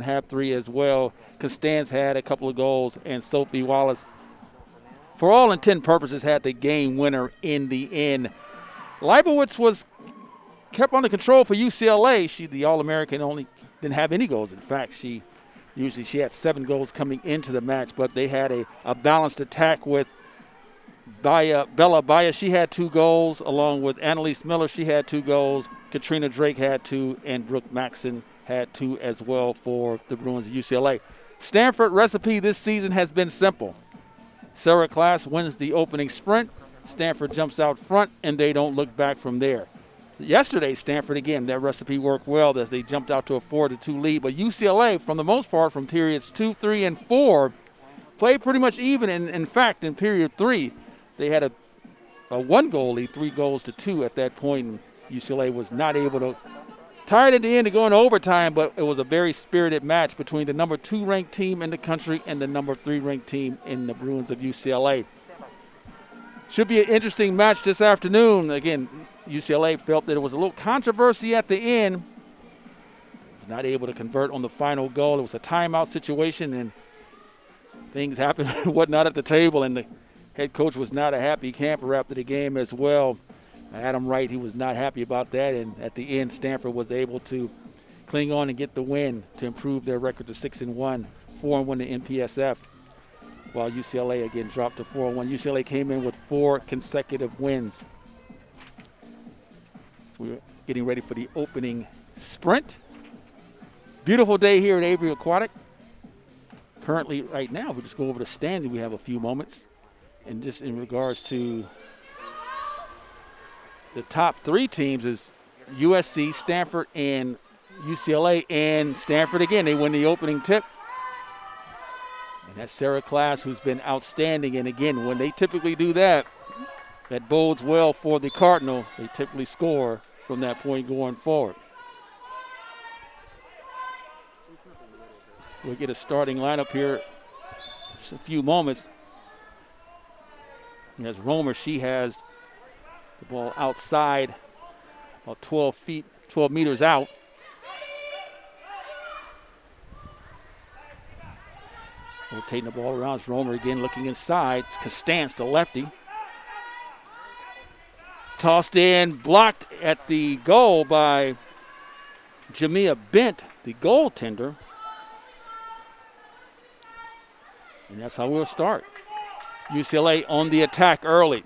have 3 as well. Constance had a couple of goals, and Sophie Wallace, for all intent and purposes, had the game winner in the end. Leibowitz was kept under control for UCLA. She, the All-American, only didn't have any goals. In fact, she had 7 goals coming into the match, but they had a balanced attack with Bella Baya. She had 2 goals, along with Annalise Miller. She had 2 goals. Katrina Drake had 2, and Brooke Maxson had 2 as well for the Bruins of UCLA. Stanford recipe this season has been simple. Sarah Klass wins the opening sprint. Stanford jumps out front, and they don't look back from there. Yesterday, Stanford, again, that recipe worked well as they jumped out to a 4-2 lead. But UCLA, from the most part, from periods 2, 3, and 4, played pretty much even. In fact, in period 3, they had a 1-goal lead, 3-2 at that point. And UCLA was not able to tie it at the end to go into overtime, but it was a very spirited match between the number 2 ranked team in the country and the number 3 ranked team in the Bruins of UCLA. Should be an interesting match this afternoon. Again, UCLA felt that it was a little controversy at the end. Was not able to convert on the final goal. It was a timeout situation, and things happened and whatnot at the table, and the head coach was not a happy camper after the game as well. Adam Wright, he was not happy about that, and at the end, Stanford was able to cling on and get the win to improve their record to 6-1, 4-1 in MPSF, while UCLA again dropped to 4-1. UCLA came in with 4 consecutive wins. So we're getting ready for the opening sprint. Beautiful day here at Avery Aquatic. Currently, right now, if we just go over the standing, we have a few moments. And just in regards to the top 3 teams is USC, Stanford, and UCLA. And Stanford, again, they win the opening tip. And that's Sarah Klass, who's been outstanding. And again, when they typically do that, that bodes well for the Cardinal. They typically score from that point going forward. We'll get a starting lineup here just a few moments. As Romer, she has the ball outside, about 12 meters out. Rotating the ball around. It's Romer again looking inside. It's Constance, the lefty. Tossed in, blocked at the goal by Jamia Bent, the goaltender. And that's how we'll start. UCLA on the attack early.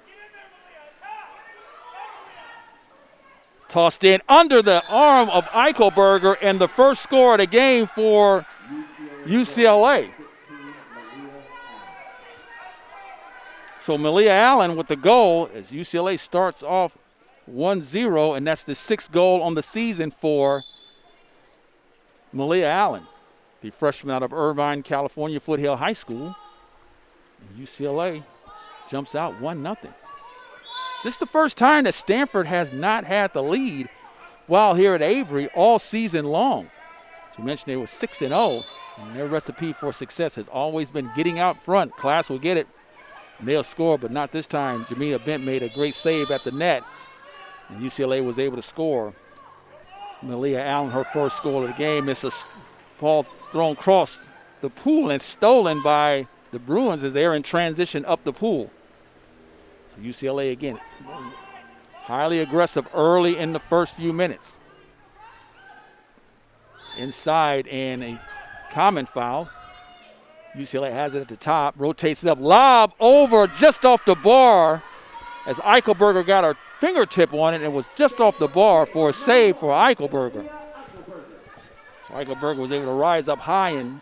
Tossed in under the arm of Eichelberger, and the first score of the game for UCLA. So Malia Allen with the goal as UCLA starts off 1-0, and that's the 6th goal on the season for Malia Allen, the freshman out of Irvine, California, Foothill High School. And UCLA jumps out 1-0. This is the first time that Stanford has not had the lead while here at Avery all season long. As we mentioned, they were 6-0, and their recipe for success has always been getting out front. Klass will get it, and they'll score, but not this time. Jamia Bent made a great save at the net, and UCLA was able to score. Malia Allen, her first goal of the game. It's a ball thrown across the pool and stolen by the Bruins as they're in transition up the pool. So UCLA, again, highly aggressive early in the first few minutes. Inside, and a common foul. UCLA has it at the top, rotates it up, lob over just off the bar as Eichelberger got her fingertip on it and was just off the bar for a save for Eichelberger. So Eichelberger was able to rise up high and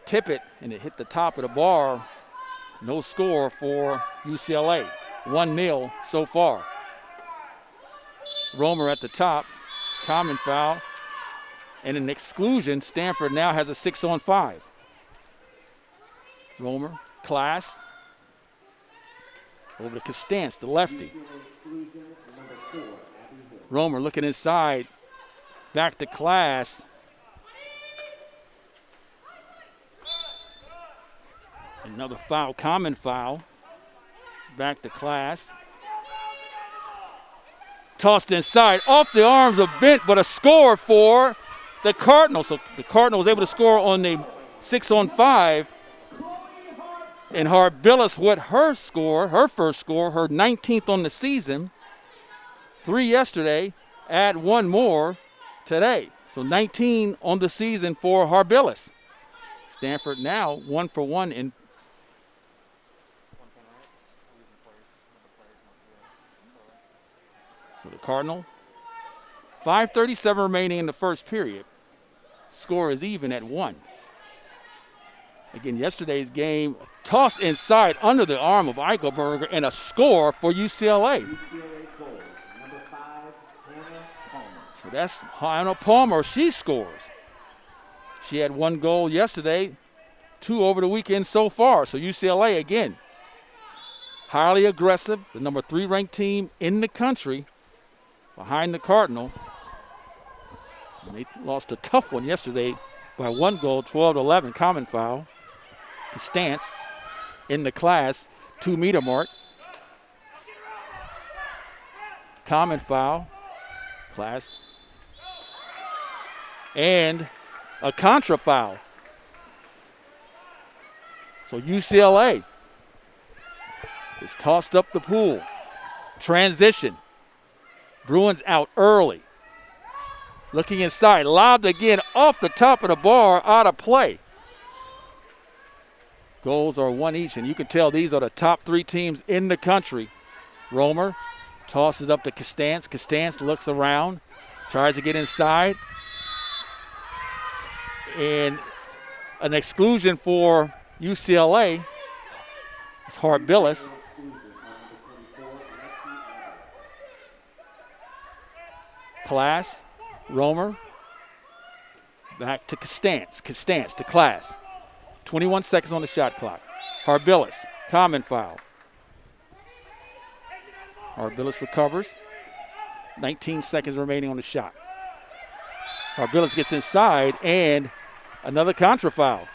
tip it, and it hit the top of the bar. No score for UCLA. 1-0 so far. Romer at the top, common foul, and an exclusion. Stanford now has a 6-on-5. Romer, Klass, over to Constance, the lefty. Romer looking inside, back to Klass. Another foul, common foul. Back to Klass. Tossed inside, off the arms of Bent, but a score for the Cardinals. So the Cardinal was able to score on the 6-on-5. And Harbillas with her score, her first score, her 19th on the season. 3 yesterday, add 1 more today. So 19 on the season for Harbillas. Stanford now 1 for 1 in. So the Cardinal, 5:37 remaining in the first period. Score is even at 1. Again, yesterday's game, tossed inside under the arm of Eichelberger, and a score for UCLA. So that's Hannah Palmer. She scores. She had 1 goal yesterday, 2 over the weekend so far. So UCLA, again, highly aggressive, the number 3 ranked team in the country, behind the Cardinal. And they lost a tough one yesterday by 1 goal, 12-11, common foul. The stance in the class, 2-meter mark. Common foul, class. And a contra foul. So UCLA is tossed up the pool. Transition. Bruins out early. Looking inside, lobbed again off the top of the bar, out of play. Goals are 1 each, and you can tell these are the top 3 teams in the country. Romer tosses up to Costance. Costance looks around, tries to get inside. And an exclusion for UCLA. It's Harbillas. Class, Romer, back to Costance. Costance to Class. 21 seconds on the shot clock. Harbillas, common foul. Harbillas recovers. 19 seconds remaining on the shot. Harbillas gets inside, and another contra foul.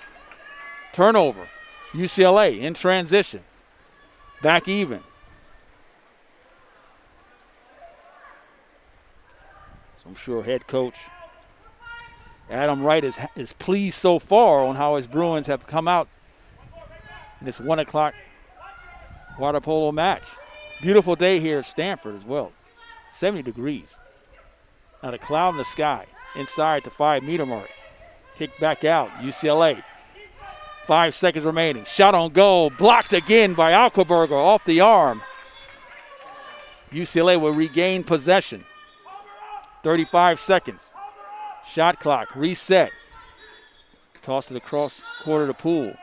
Turnover. UCLA in transition. Back even. So I'm sure head coach Adam Wright is pleased so far on how his Bruins have come out in this 1 o'clock water polo match. Beautiful day here at Stanford as well. 70 degrees. Not a cloud in the sky. Inside to 5-meter mark. Kick back out. UCLA. 5 seconds remaining. Shot on goal. Blocked again by Eichelberger off the arm. UCLA will regain possession. 35 seconds. Shot clock, reset. Toss it across quarter of the pool.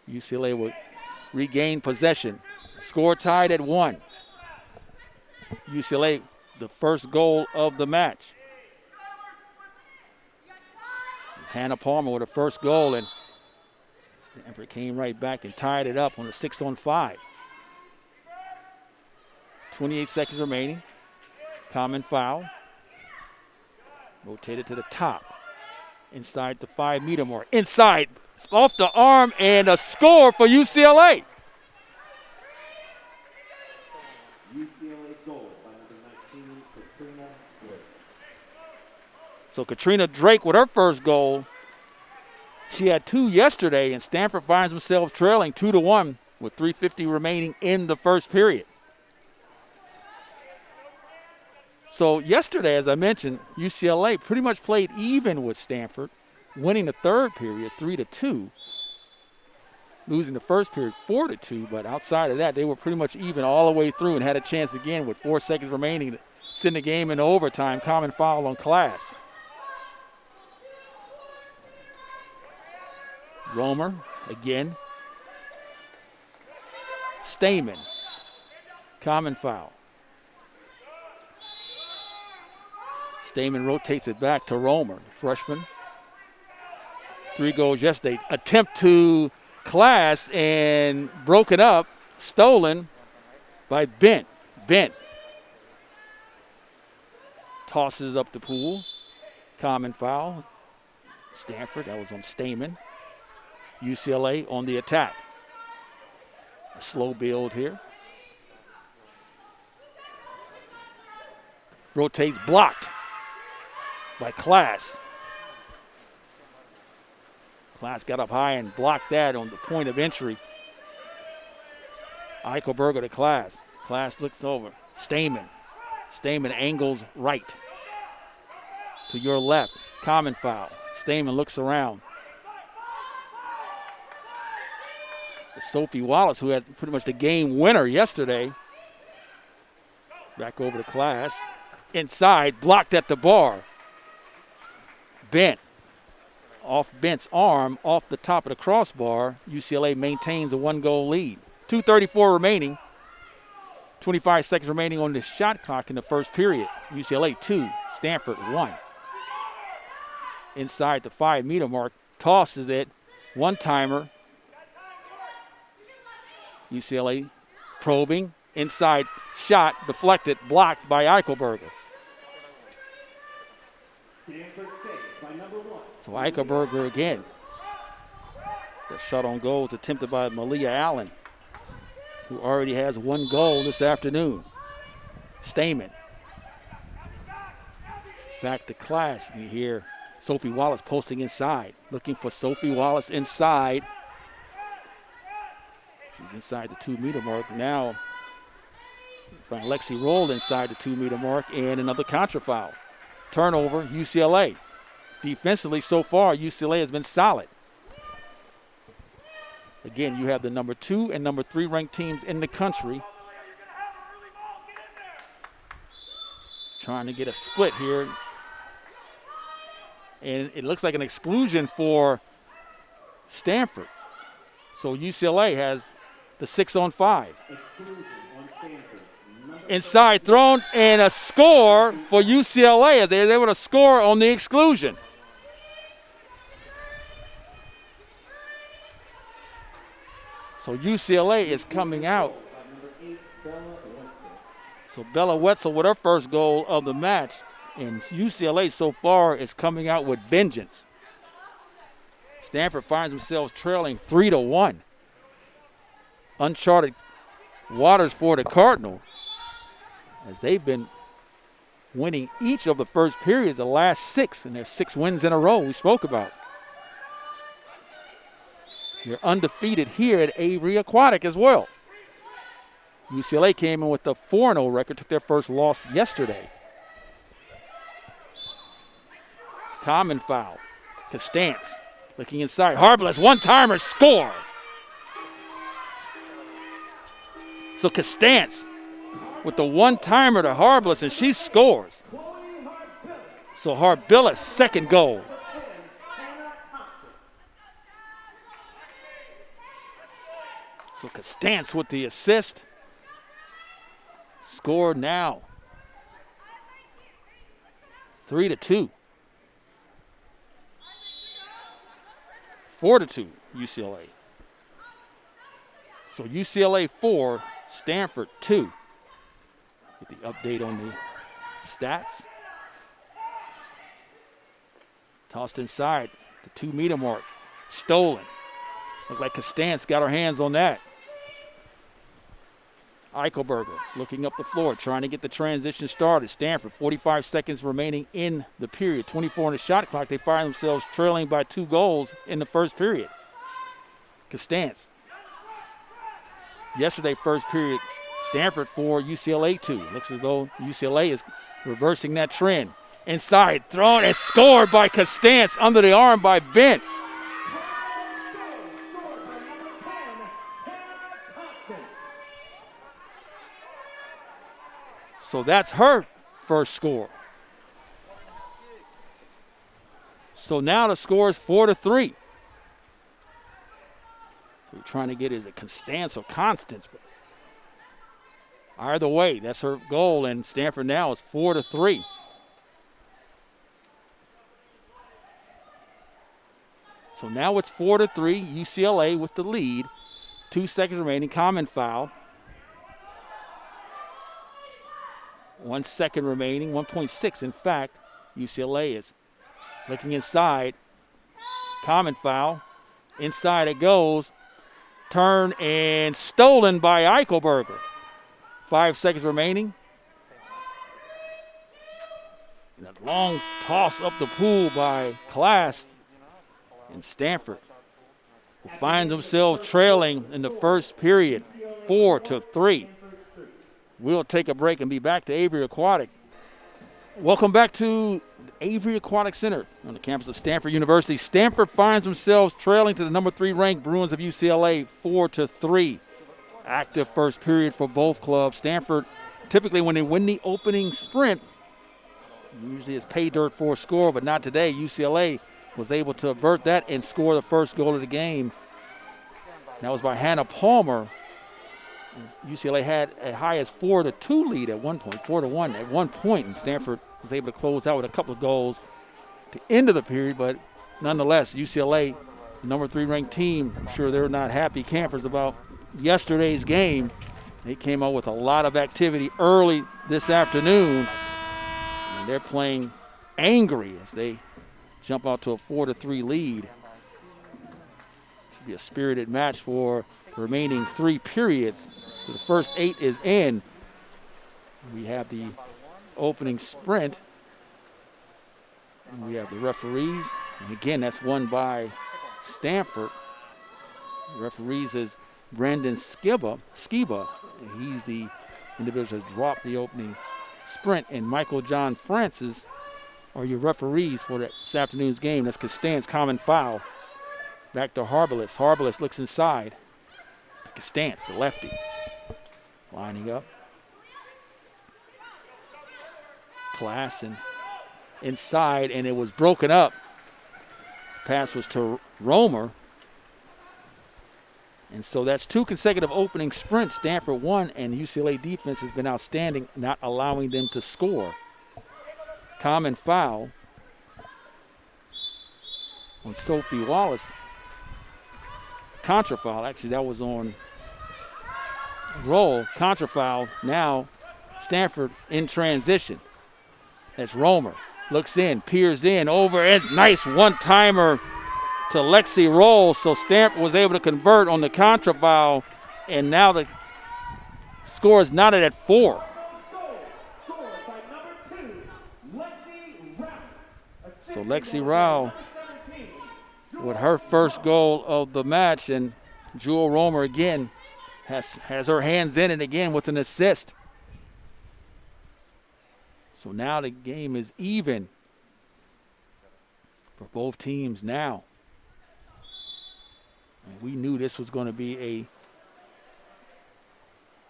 UCLA will regain possession. Score tied at 1. UCLA, the first goal of the match. Hannah Palmer with the first goal, and Stanford came right back and tied it up on a 6-on-5. 28 seconds remaining. Common foul. Rotated to the top. Inside the 5-meter mark. Inside, off the arm, and a score for UCLA. UCLA goal by number 19, Katrina Drake. So Katrina Drake with her first goal. She had 2 yesterday, and Stanford finds themselves trailing 2-1 with 3:50 remaining in the first period. So yesterday, as I mentioned, UCLA pretty much played even with Stanford, winning the third period 3-2, losing the first period 4-2. But outside of that, they were pretty much even all the way through and had a chance again with 4 seconds remaining to send the game into overtime. Common foul on Class. Romer again. Stamen. Common foul. Stamen rotates it back to Romer, the freshman. 3 goals yesterday. Attempt to Class and broken up, stolen by Bent. Bent tosses up the pool. Common foul. Stanford, that was on Stamen. UCLA on the attack. A slow build here. Rotates, blocked. by Class. Class got up high and blocked that on the point of entry. Eichelberger to Class. Class looks over. Stamen. Stamen angles right. To your left. Common foul. Stamen looks around. Sophie Wallace, who had pretty much the game winner yesterday. Back over to Class. Inside, blocked at the bar. Bent. Off Bent's arm, off the top of the crossbar. UCLA maintains a 1-goal lead. 2:34 remaining. 25 seconds remaining on the shot clock in the first period. UCLA 2, Stanford 1. Inside the 5-meter mark, tosses it. One-timer. UCLA probing. Inside shot, deflected, blocked by Eichelberger. So Eichelberger again. The shot on goal is attempted by Malia Allen, who already has 1 goal this afternoon. Stamen. Back to Clash. We hear Sophie Wallace posting inside, looking for Sophie Wallace inside. She's inside the 2-meter mark. Now, find Lexi Roll inside the 2-meter mark, and another contra foul. Turnover, UCLA. Defensively, so far, UCLA has been solid. Again, you have the number 2 and number 3 ranked teams in the country trying to get a split here. And it looks like an exclusion for Stanford. So UCLA has the 6-on-5. Inside thrown, and a score for UCLA as they're able to score on the exclusion. So UCLA is coming out. So Bella Wetzel with her first goal of the match. And UCLA so far is coming out with vengeance. Stanford finds themselves trailing 3-1. Uncharted waters for the Cardinal, as they've been winning each of the first periods, the last 6, and their 6 wins in a row we spoke about. They're undefeated here at Avery Aquatic as well. UCLA came in with a 4-0 record, took their first loss yesterday. Common foul. Costance looking inside. Harbless, one-timer, score. So Costance with the one-timer to Harbless, and she scores. So Harbillas' second goal. So Costance with the assist. Score now. 3-2. 4-2, UCLA. So UCLA 4, Stanford 2. Get the update on the stats. Tossed inside, the 2-meter mark. Stolen. Looked like Costance got her hands on that. Eichelberger looking up the floor, trying to get the transition started. Stanford, 45 seconds remaining in the period. 24 on the shot clock. They find themselves trailing by 2 goals in the first period. Costance. Yesterday, first period, Stanford 4, UCLA 2. Looks as though UCLA is reversing that trend. Inside, thrown and scored by Costance, under the arm by Bent. So that's her first score. So now the score is 4-3. So we're trying to get is it Costance or Constance, but either way, that's her goal, and Stanford now is 4-3. So now it's 4-3, UCLA with the lead. 2 seconds remaining, common foul. 1 second remaining, 1.6 in fact. UCLA is looking inside. Common foul. Inside it goes. Turn and stolen by Eichelberger. 5 seconds remaining. And a long toss up the pool by Class. And Stanford will find themselves trailing in the first period, 4-3. We'll take a break and be back to Avery Aquatic. Welcome back to Avery Aquatic Center on the campus of Stanford University. Stanford finds themselves trailing to the number 3 ranked Bruins of UCLA, 4-3. Active first period for both clubs. Stanford, typically when they win the opening sprint, usually it's pay dirt for a score, but not today. UCLA was able to avert that and score the first goal of the game. That was by Hannah Palmer. UCLA had a high as 4-2 lead at one point, 4-1 at one point, and Stanford was able to close out with a couple of goals to end of the period, but nonetheless, UCLA, number 3 ranked team, I'm sure they're not happy campers about yesterday's game. They came out with a lot of activity early this afternoon, and they're playing angry as they jump out to a 4-3 lead. Should be a spirited match for the remaining 3 periods. So the first 8 is in. We have the opening sprint. And we have the referees. And again, that's won by Stanford. The referees is Brandon Skiba. He's the individual who dropped the opening sprint. And Michael John Francis are your referees for this afternoon's game. That's Costan's common foul. Back to Harbalus. Harbalus looks inside. Costan's, the lefty. Lining up. Class and inside, and it was broken up. The pass was to Romer. And so that's 2 consecutive opening sprints. Stanford won, and UCLA defense has been outstanding, not allowing them to score. Common foul on Sophie Wallace. Contra foul, actually that was on Roll. Contra foul. Now Stanford in transition. That's Romer. Looks in, peers in, over. It's nice one-timer to Lexi Roll. So Stanford was able to convert on the contra foul, and now the score is knotted at 4. So Lexi Rao with her first goal of the match, and Jewel Romer again has her hands in it again with an assist. So now the game is even for both teams now. And we knew this was going to be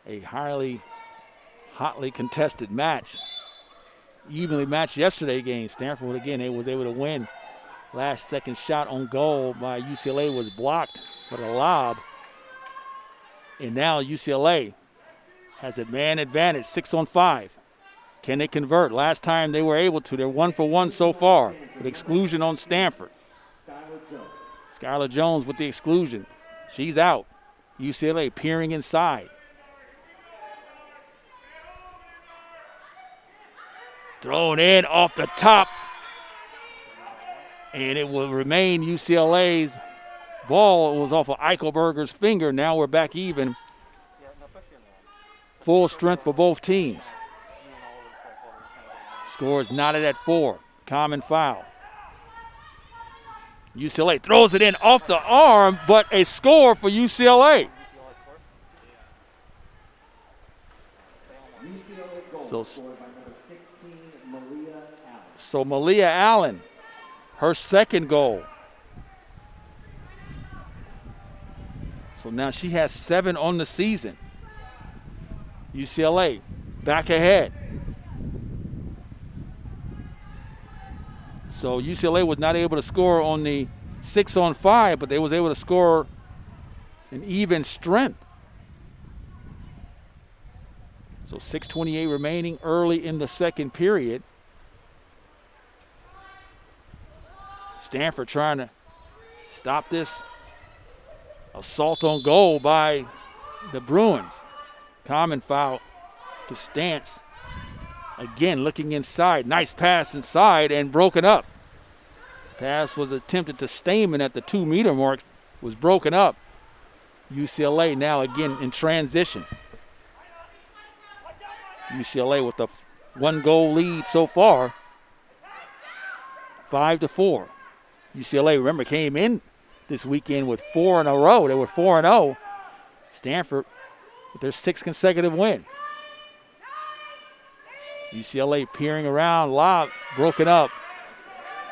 a hotly contested match. Evenly matched yesterday game. Stanford, again, they was able to win. Last second shot on goal by UCLA was blocked with a lob. And now UCLA has a man advantage, 6-on-5. Can they convert? Last time they were able to. They're 1 for 1 so far with exclusion on Stanford. Skylar Jones with the exclusion. She's out. UCLA peering inside. Thrown in off the top. And it will remain UCLA's ball. It was off of Eichelberger's finger. Now we're back even. Full strength for both teams. Score is knotted at 4. Common foul. UCLA throws it in off the arm, but a score for UCLA. So Malia Allen, her second goal. So now she has 7 on the season. UCLA back ahead. So UCLA was not able to score on the 6-on-5, but they was able to score an even strength. So 6:28 remaining early in the second period. Stanford trying to stop this assault on goal by the Bruins. Common foul to Stantz. Again, looking inside. Nice pass inside and broken up. Pass was attempted to Stamen at the 2-meter mark. Was broken up. UCLA now again in transition. UCLA with a 1-goal lead so far. 5-4. UCLA, remember, came in this weekend with 4 in a row. They were 4-0. Stanford with their 6th consecutive win. UCLA peering around, lob broken up.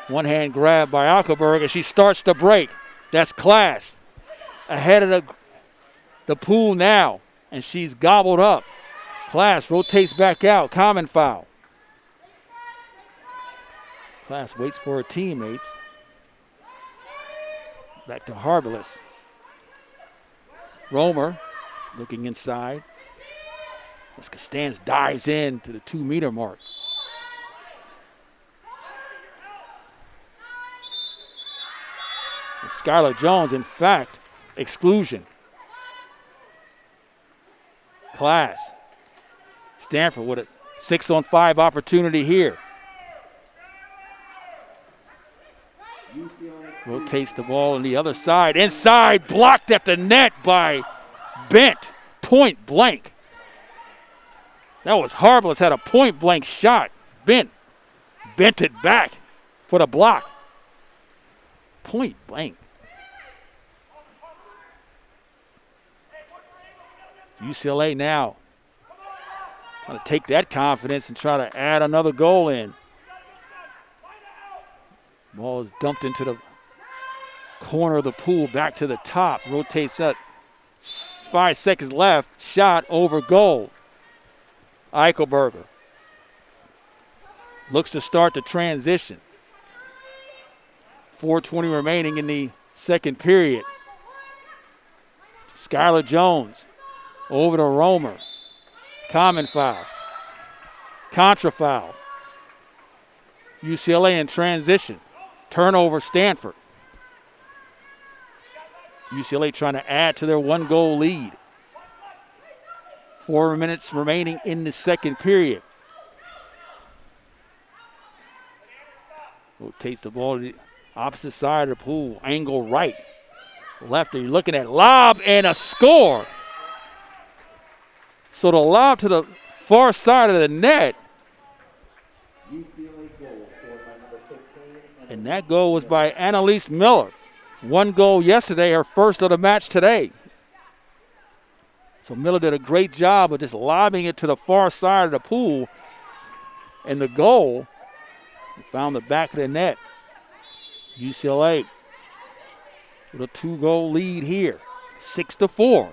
One hand grab by Eichelberg, and she starts to break. That's Class ahead of the pool now, and she's gobbled up. Class rotates back out, common foul. Class waits for her teammates. Back to Harbilus. Romer looking inside. As Costanz dives in to the 2-meter mark. And Skylar Jones, in fact, exclusion. Class. Stanford with a 6-on-5 opportunity here. Rotates the ball on the other side. Inside, blocked at the net by Bent. Point blank. That was Harbilus, had a point blank shot. Bent it back for the block. Point blank. UCLA now trying to take that confidence and try to add another goal in. Ball is dumped into the corner of the pool, back to the top. Rotates up. 5 seconds left. Shot over goal. Eichelberger looks to start the transition. 4:20 remaining in the second period. Skylar Jones over to Romer. Common foul. Contra foul. UCLA in transition. Turnover Stanford. UCLA trying to add to their 1-goal lead. 4 minutes remaining in the second period. Rotates the ball to the opposite side of the pool. Angle right. Left, you're looking at lob and a score. So the lob to the far side of the net. And that goal was by Annalise Miller. 1 goal yesterday, her first of the match today. So Miller did a great job of just lobbing it to the far side of the pool. And the goal found the back of the net. UCLA with a 2-goal lead here, 6-4.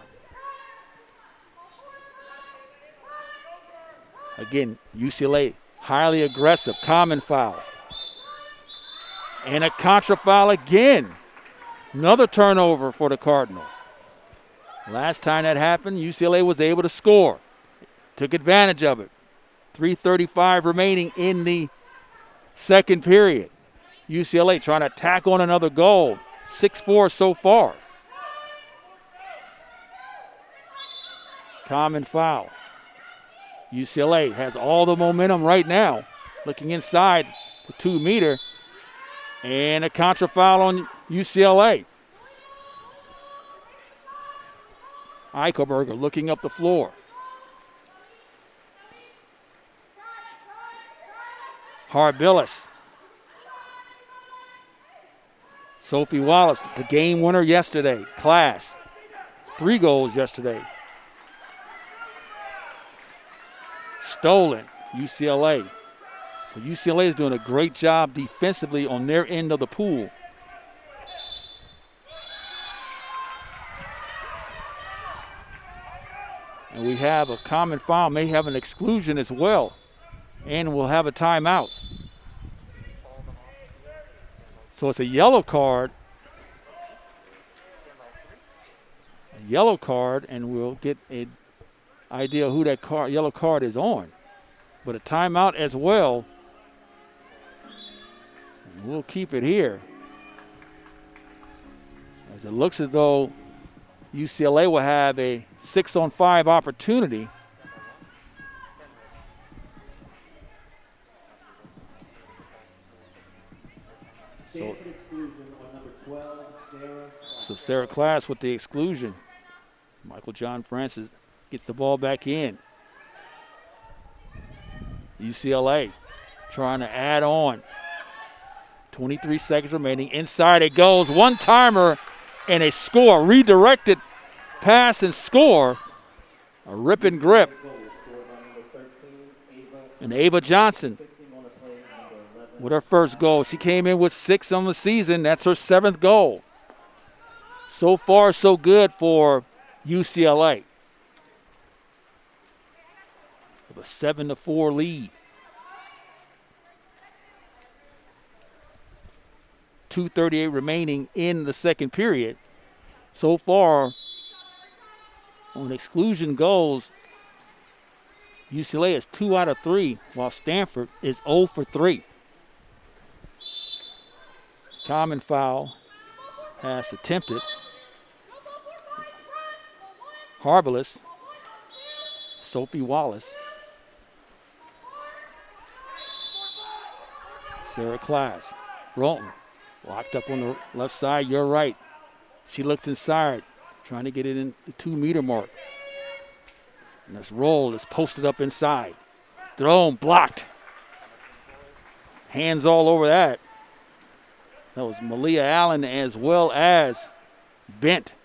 Again, UCLA highly aggressive, common foul. And a contra foul again. Another turnover for the Cardinal. Last time that happened, UCLA was able to score. Took advantage of it. 3:35 remaining in the second period. UCLA trying to tack on another goal. 6-4 so far. Common foul. UCLA has all the momentum right now. Looking inside the 2-meter. And a contra foul on UCLA. Eichelberger looking up the floor. Harbilus. Sophie Wallace, the game winner yesterday. Class. 3 goals yesterday. Stolen, UCLA. So UCLA is doing a great job defensively on their end of the pool. And we have a common foul, may have an exclusion as well. And we'll have a timeout. So it's a yellow card. A yellow card, and we'll get an idea who that yellow card is on. But a timeout as well. And we'll keep it here. As it looks as though UCLA will have a 6-on-5 opportunity. So Sarah Class with the exclusion. Michael John Francis gets the ball back in. UCLA trying to add on 23 seconds remaining. Inside it goes. One-timer and a score. Redirected pass and score. A rip and grip. And Ava Johnson with her first goal. She came in with 6 on the season. That's her 7th goal. So far, so good for UCLA. With a 7-4 lead. 2:38 remaining in the second period. So far, on exclusion goals, UCLA is 2 out of 3, while Stanford is 0 for 3. Common foul pass attempted. Harbalus, Sophie Wallace, Sarah Class, Broughton, locked up on the left side, you're right. She looks inside, trying to get it in the 2-meter mark. And this roll is posted up inside. Thrown, blocked. Hands all over that. That was Malia Allen as well as Bent.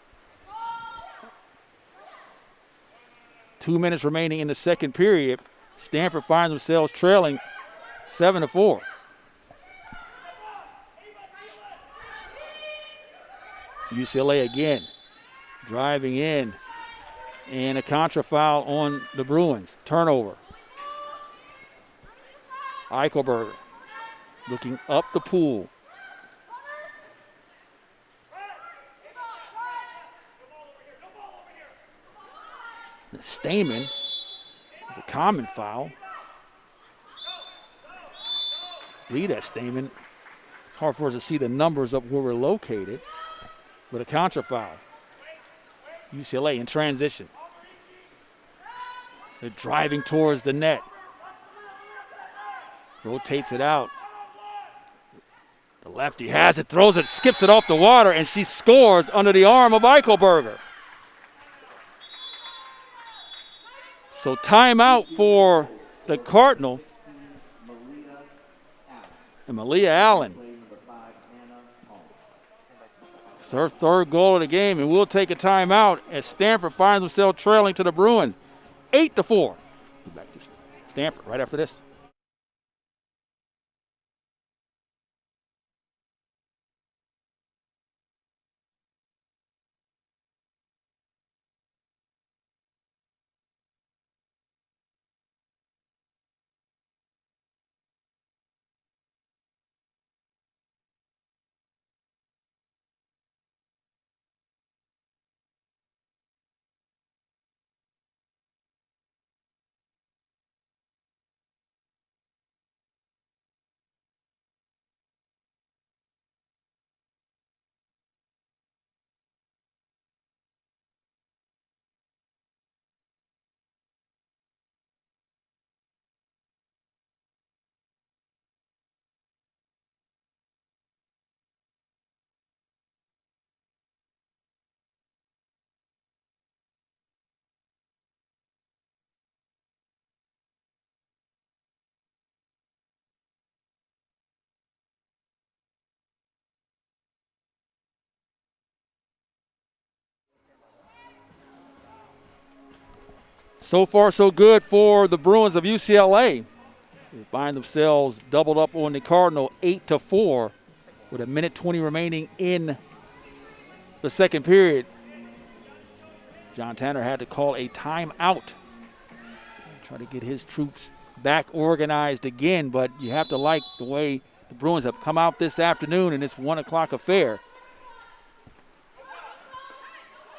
2 minutes remaining in the second period. Stanford finds themselves trailing 7-4. UCLA again driving in, and a contra foul on the Bruins. Turnover. Eichelberger looking up the pool. Stamen is a common foul. Lead at Stamen. It's hard for us to see the numbers up where we're located, but a contra foul. UCLA in transition. They're driving towards the net. Rotates it out. The lefty has it, throws it, skips it off the water, and she scores under the arm of Eichelberger. So timeout for the Cardinal. And Malia Allen. It's her 3rd goal of the game, and we'll take a timeout as Stanford finds themselves trailing to the Bruins 8-4. Back to Stanford right after this. So far, so good for the Bruins of UCLA. They find themselves doubled up on the Cardinal 8-4 with 1:20 remaining in the second period. John Tanner had to call a timeout. Try to get his troops back organized again, but you have to like the way the Bruins have come out this afternoon in this 1 o'clock affair.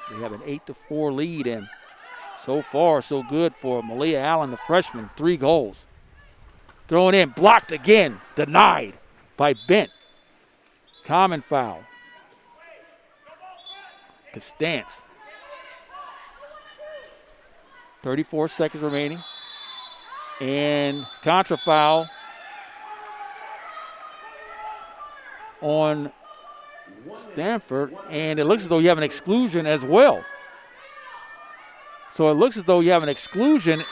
They have an 8-4 lead, and so far, so good for Malia Allen, the freshman, 3 goals. Thrown in, blocked again, denied by Bent. Common foul. Costance. 34 seconds remaining. And contra foul on Stanford, and it looks as though you have an exclusion as well. So it looks as though you have an exclusion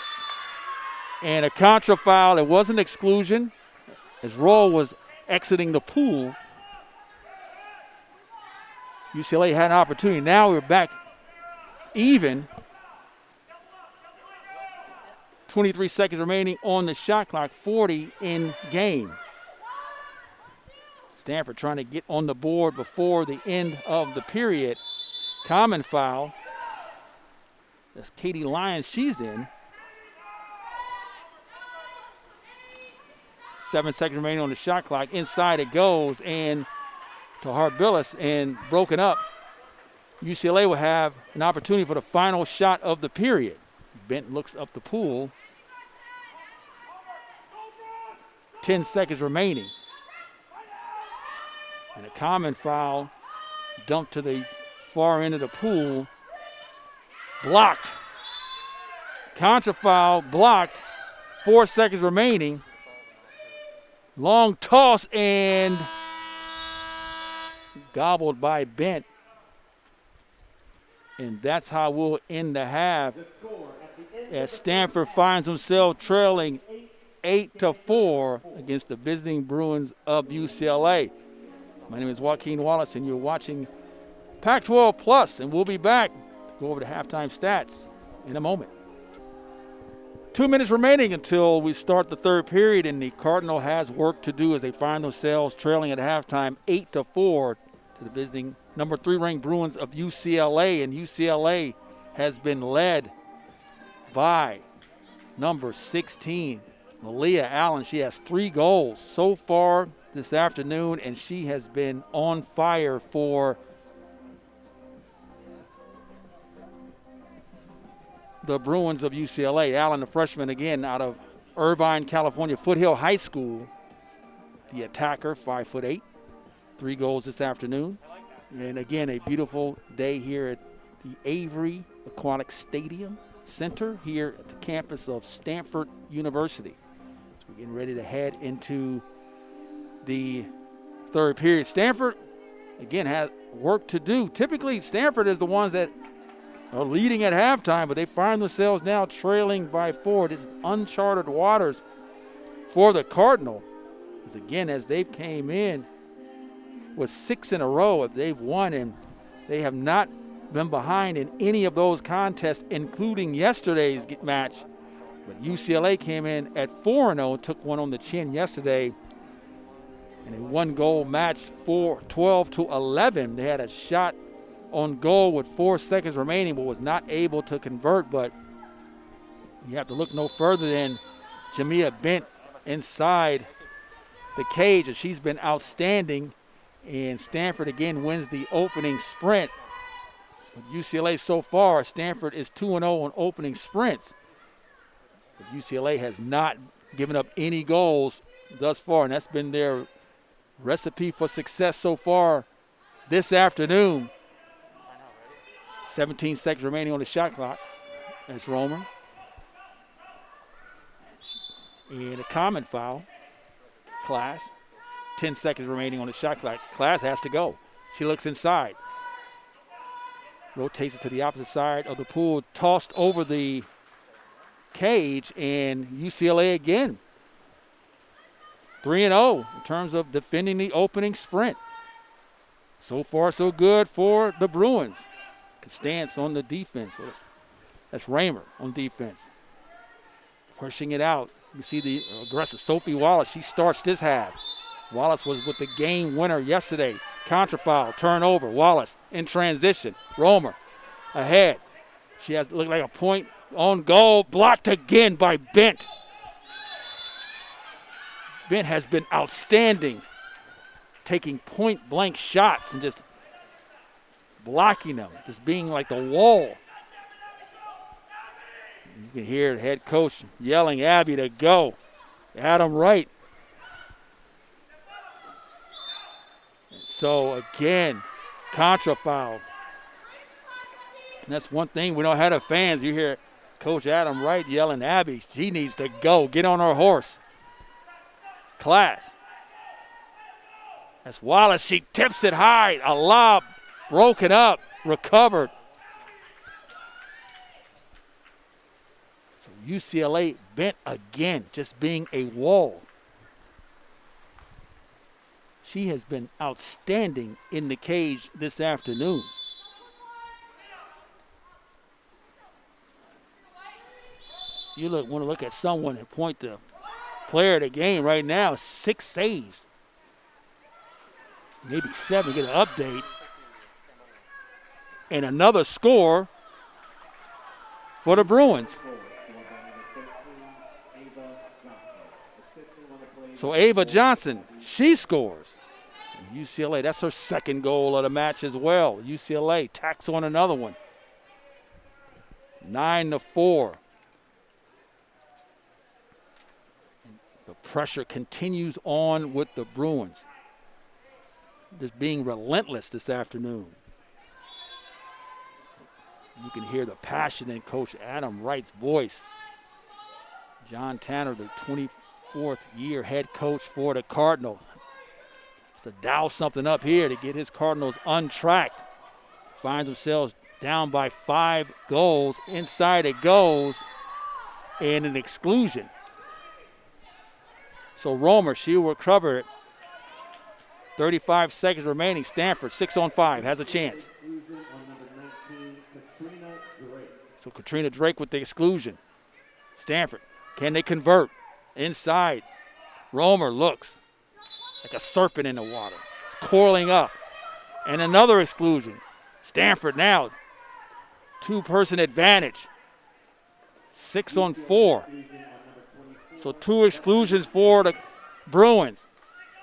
and a contra foul. It was an exclusion as Roll was exiting the pool. UCLA had an opportunity. Now we're back even. 23 seconds remaining on the shot clock, 40 in game. Stanford trying to get on the board before the end of the period. Common foul. That's Katie Lyons. She's in. 7 seconds remaining on the shot clock. Inside it goes, and to Harbillis, and broken up. UCLA will have an opportunity for the final shot of the period. Bent looks up the pool. 10 seconds remaining. And a common foul dumped to the far end of the pool. Blocked. Contra foul blocked. 4 seconds remaining. Long toss and gobbled by Bent. And that's how we'll end the half as Stanford finds himself trailing 8-4 against the visiting Bruins of UCLA. My name is Joaquin Wallace, and you're watching Pac-12 Plus, and we'll be back to go over the halftime stats in a moment. 2 minutes remaining until we start the third period, and the Cardinal has work to do as they find themselves trailing at halftime 8-4 to the visiting number 3 ranked Bruins of UCLA, and UCLA has been led by number 16, Malia Allen. She has 3 goals so far this afternoon, and she has been on fire for the Bruins of UCLA. Allen, the freshman, again, out of Irvine, California, Foothill High School. The attacker, 5'8", 3 goals this afternoon. And again, a beautiful day here at the Avery Aquatic Stadium Center here at the campus of Stanford University. So we're getting ready to head into the third period. Stanford, again, has work to do. Typically, Stanford is the ones that are leading at halftime, but they find themselves now trailing by 4. This is uncharted waters for the Cardinal. Because again, as they've came in with 6 in a row, they've won, and they have not been behind in any of those contests, including yesterday's match. But UCLA came in at 4-0, took one on the chin yesterday, and a 1-goal match, 12-11. They had a shot on goal with 4 seconds remaining, but was not able to convert. But you have to look no further than Jamia Bent inside the cage, and she's been outstanding. And Stanford again wins the opening sprint. With UCLA so far, Stanford is 2-0 on opening sprints. But UCLA has not given up any goals thus far, and that's been their recipe for success so far this afternoon. 17 seconds remaining on the shot clock. That's Romer. And a common foul. Class. 10 seconds remaining on the shot clock. Class has to go. She looks inside. Rotates it to the opposite side of the pool. Tossed over the cage, and UCLA again 3-0 in terms of defending the opening sprint. So far, so good for the Bruins. Constance on the defense. That's Raymer on defense. Pushing it out. You see the aggressive Sophie Wallace. She starts this half. Wallace was with the game winner yesterday. Contra foul, turnover. Wallace in transition. Romer ahead. She has looked like a point on goal. Blocked again by Bent. Bent has been outstanding, taking point-blank shots and just blocking them, just being like the wall. You can hear the head coach yelling Abby to go. Adam Wright. So again, contra foul. And that's one thing we don't have the fans. You hear Coach Adam Wright yelling Abby. She needs to go. Get on her horse. Class. That's Wallace. She tips it high. A lob. Broken up. Recovered. So UCLA Bent again, just being a wall. She has been outstanding in the cage this afternoon. You want to look at someone and point to player of the game right now, 6 saves. Maybe 7, get an update. And another score for the Bruins. So Ava Johnson, she scores. UCLA, that's her second goal of the match as well. UCLA tacks on another one. 9-4. And the pressure continues on with the Bruins. Just being relentless this afternoon. You can hear the passion in Coach Adam Wright's voice. John Tanner, the 24th year head coach for the Cardinals. Has to dial something up here to get his Cardinals untracked. Finds themselves down by 5 goals. Inside it goes, and an exclusion. So Romer, she will recover it. 35 seconds remaining. Stanford, 6-on-5, has a chance. So Katrina Drake with the exclusion. Stanford, can they convert? Inside, Romer looks like a serpent in the water, coiling up. And another exclusion. Stanford now, 2-person advantage. 6-on-4. So 2 exclusions for the Bruins.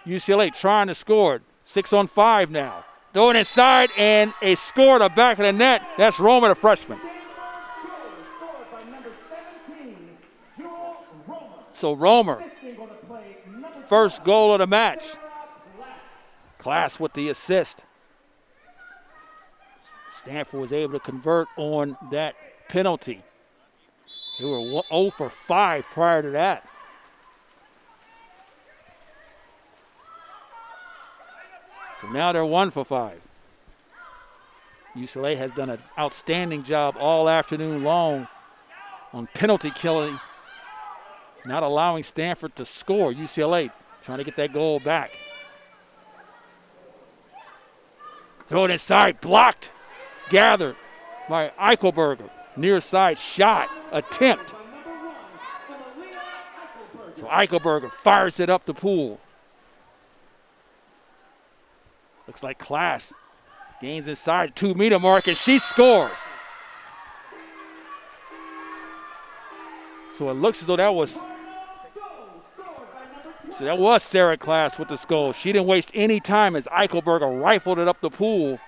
UCLA trying to score. 6-on-5 now. Throw it inside, and a score to the back of the net. That's Romer, the freshman. So Romer, first goal of the match. Class with the assist. Stanford was able to convert on that penalty. They were 0 for 5 prior to that. So now they're 1 for 5. UCLA has done an outstanding job all afternoon long on penalty killing, not allowing Stanford to score. UCLA trying to get that goal back. Throw it inside, blocked, gathered by Eichelberger. Near side shot, attempt. So Eichelberger fires it up the pool. Looks like Class gains inside 2-meter mark, and she scores. So it looks as though that was Sarah Class with the goal. She didn't waste any time as Eichelberger rifled it up the pool.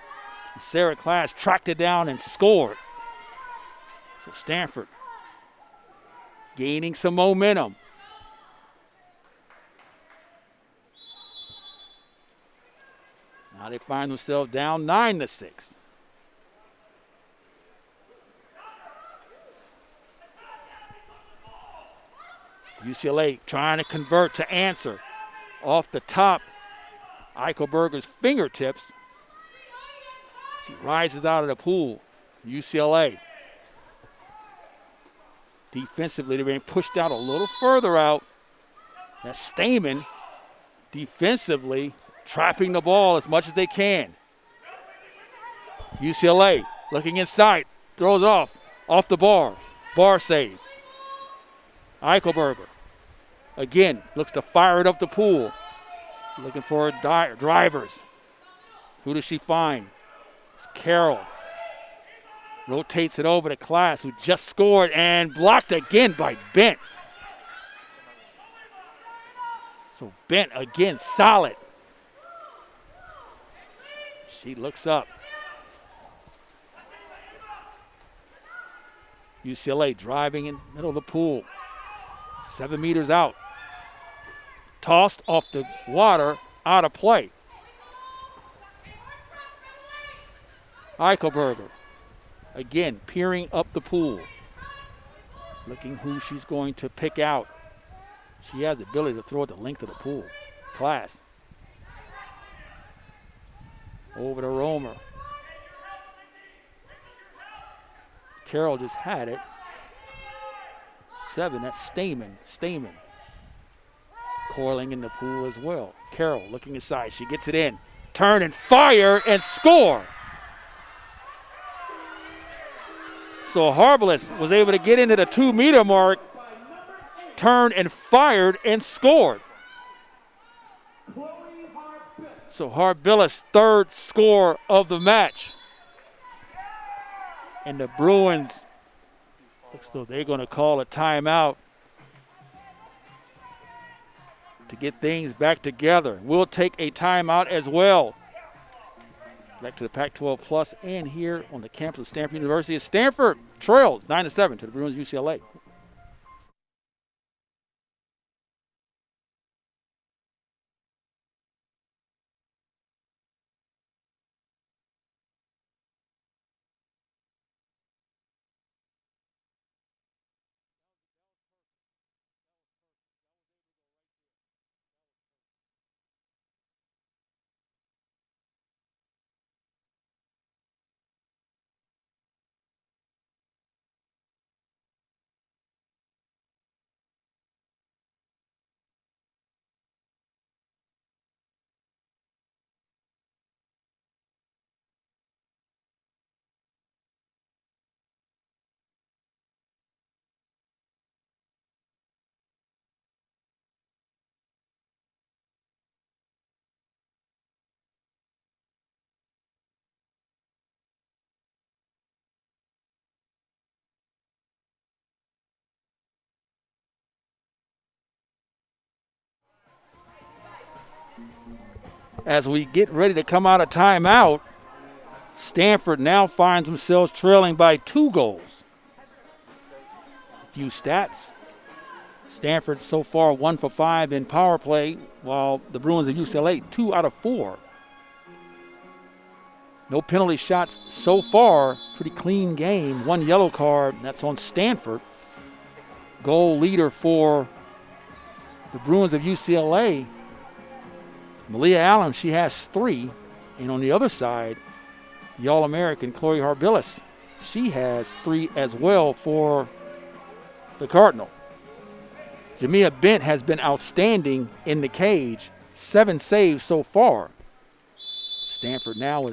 Sarah Class tracked it down and scored. So Stanford gaining some momentum. Now they find themselves down 9-6. UCLA trying to convert to answer. Off the top, Eichelberger's fingertips. She rises out of the pool. UCLA. Defensively, they're being pushed out a little further out. That's Stamen defensively trapping the ball as much as they can. UCLA looking inside, throws it off the bar. Bar save. Eichelberger again looks to fire it up the pool. Looking for drivers. Who does she find? It's Carroll. Rotates it over to Class, who just scored, and blocked again by Bent. So Bent again, solid. She looks up. UCLA driving in the middle of the pool. 7 meters out. Tossed off the water, out of play. Eichelberger. Again, peering up the pool. Looking who she's going to pick out. She has the ability to throw it the length of the pool. Class. Over to Romer. Carroll just had it. 7, that's Stamen. coiling in the pool as well. Carroll looking inside. She gets it in. Turn and fire and score. So Harbilis was able to get into the 2-meter mark, turned and fired and scored. So Harbilis' third score of the match. And the Bruins, looks though they're going to call a timeout to get things back together. We'll take a timeout as well. Back to the Pac-12 Plus and here on the campus of Stanford University. Stanford trails 9-7 to the Bruins UCLA. As we get ready to come out of timeout, Stanford now finds themselves trailing by 2 goals. A few stats. Stanford so far 1 for 5 in power play, while the Bruins of UCLA 2 out of 4. No penalty shots so far. Pretty clean game. 1 yellow card, that's on Stanford. Goal leader for the Bruins of UCLA, Malia Allen, she has 3. And on the other side, the All-American Chloe Harbilis, she has 3 as well for the Cardinal. Jamia Bent has been outstanding in the cage, 7 saves so far. Stanford now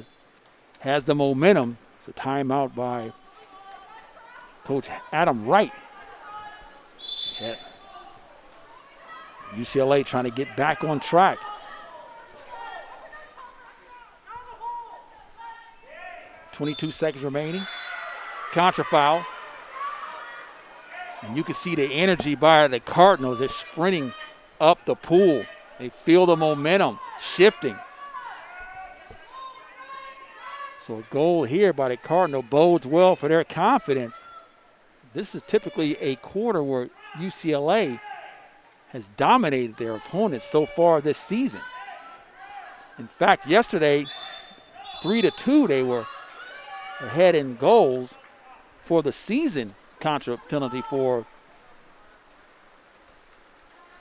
has the momentum. It's a timeout by Coach Adam Wright. UCLA trying to get back on track. 22 seconds remaining. Contra foul. And you can see the energy by the Cardinals. They're sprinting up the pool. They feel the momentum shifting. So a goal here by the Cardinal bodes well for their confidence. This is typically a quarter where UCLA has dominated their opponents so far this season. In fact, yesterday, 3-2, they were ahead in goals for the season. Contra penalty for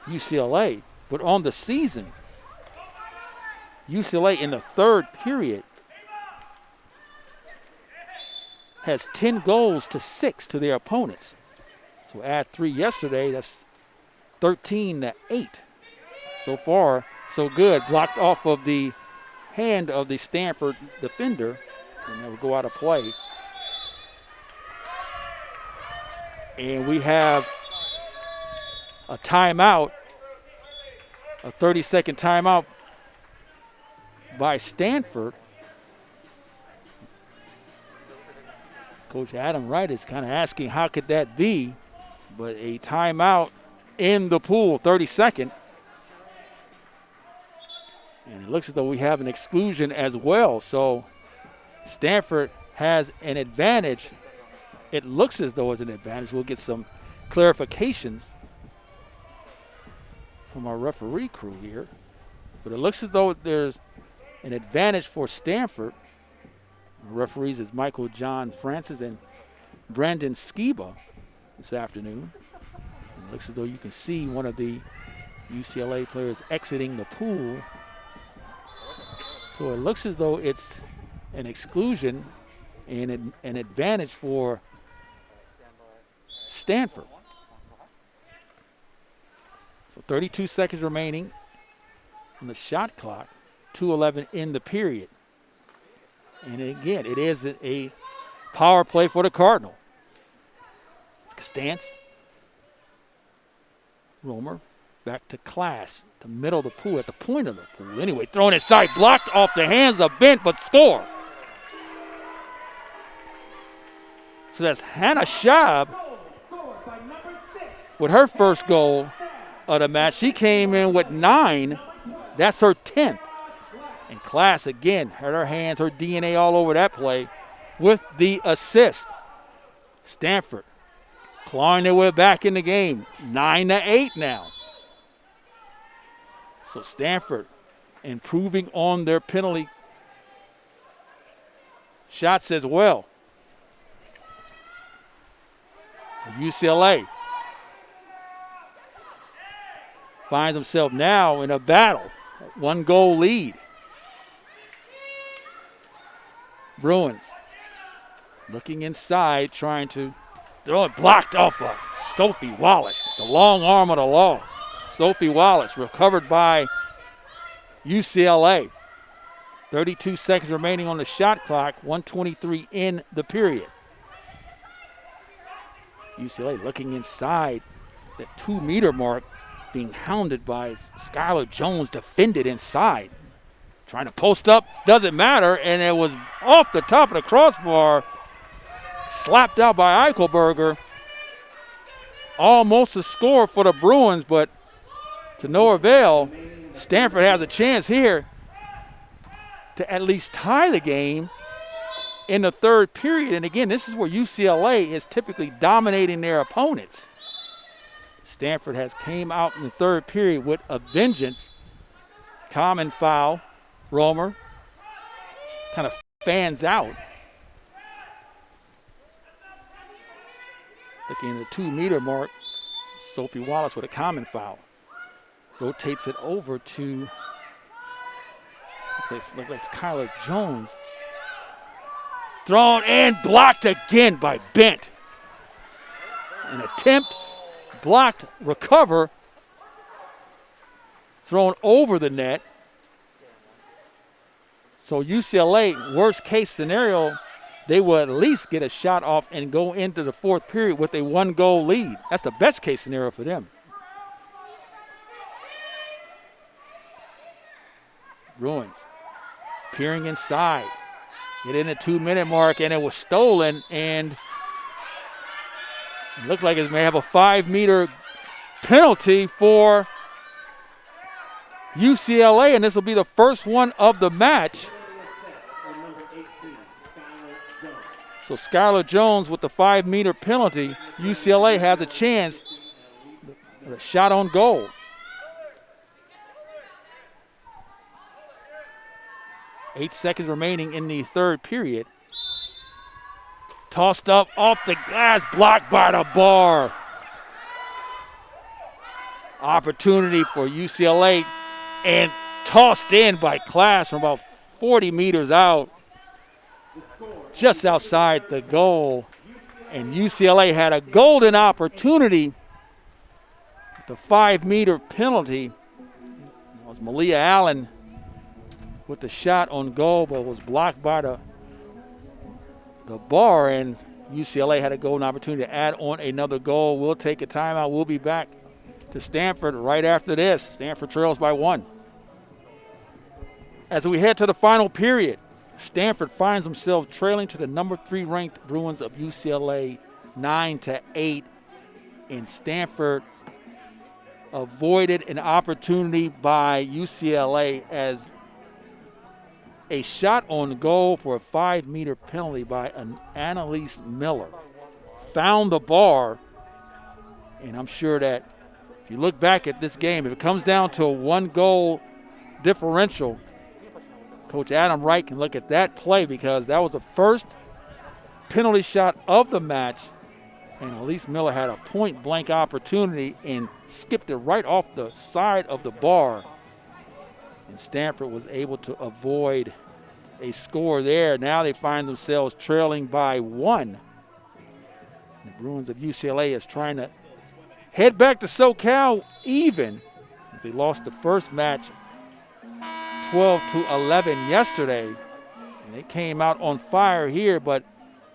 UCLA. But on the season, UCLA in the third period has 10 goals to 6 to their opponents. So add 3 yesterday, that's 13-8. So far, so good. Blocked off of the hand of the Stanford defender, and that will go out of play. And we have a timeout, a 30-second timeout by Stanford. Coach Adam Wright is kind of asking how could that be, but a timeout in the pool, 32nd. And it looks as though we have an exclusion as well. So Stanford has an advantage. It looks as though it's an advantage. We'll get some clarifications from our referee crew here. But it looks as though there's an advantage for Stanford. The referees is Michael John Francis and Brandon Skiba this afternoon. It looks as though you can see one of the UCLA players exiting the pool. So it looks as though it's an exclusion and an advantage for Stanford. So 32 seconds remaining on the shot clock, 2:11 in the period. And again, it is a power play for the Cardinal. Stance. Romer back to Class, the middle of the pool, at the point of the pool. Anyway, thrown inside, blocked off the hands of Bent, but score. So that's Hannah Schaub with her first goal of the match. She came in with 9. That's her 10th. And Class, again, had her hands, her DNA all over that play with the assist. Stanford clawing their way back in the game, 9-8 now. So Stanford improving on their penalty shots as well. So UCLA finds himself now in a battle, 1-goal lead. Bruins looking inside, trying to throw it, blocked off of Sophie Wallace, the long arm of the law. Sophie Wallace recovered by UCLA. 32 seconds remaining on the shot clock, 1:23 in the period. UCLA looking inside the 2-meter mark, being hounded by Skylar Jones, defended inside. Trying to post up, doesn't matter, and it was off the top of the crossbar, slapped out by Eichelberger. Almost a score for the Bruins, but to no avail. Stanford has a chance here to at least tie the game in the third period. And again, this is where UCLA is typically dominating their opponents. Stanford has came out in the third period with a vengeance. Common foul. Romer kind of fans out. Looking at the 2-meter mark, Sophie Wallace with a common foul. Rotates it over to, looks like Skylar Jones. Thrown and blocked again by Bent. An attempt, blocked, recover, thrown over the net. So UCLA, worst case scenario, they will at least get a shot off and go into the fourth period with a 1-goal lead. That's the best case scenario for them. Bruins peering inside. Get in the 2-minute mark, and it was stolen, and it looked like it may have a 5-meter penalty for UCLA, and this will be the first one of the match. So Skylar Jones with the 5-meter penalty. UCLA has a chance. A shot on goal. Eight seconds remaining in the third period. Tossed up off the glass, blocked by the bar. Opportunity for UCLA and tossed in by Class from about 40 meters out. Just outside the goal, and UCLA had a golden opportunity with the 5-meter penalty. It was Malia Allen with the shot on goal, but was blocked by the bar, and UCLA had a golden opportunity to add on another goal. We'll take a timeout. We'll be back to Stanford right after this. Stanford trails by 1. As we head to the final period, Stanford finds themselves trailing to the number 3 ranked Bruins of UCLA 9-8. And Stanford avoided an opportunity by UCLA as a shot on goal for a 5-meter penalty by an Annalise Miller found the bar. And I'm sure that if you look back at this game, if it comes down to a 1-goal differential, Coach Adam Wright can look at that play, because that was the first penalty shot of the match, and Elise Miller had a point-blank opportunity and skipped it right off the side of the bar. And Stanford was able to avoid a score there. Now they find themselves trailing by 1. The Bruins of UCLA is trying to head back to SoCal even as they lost the first match 12-11 yesterday. And they came out on fire here, but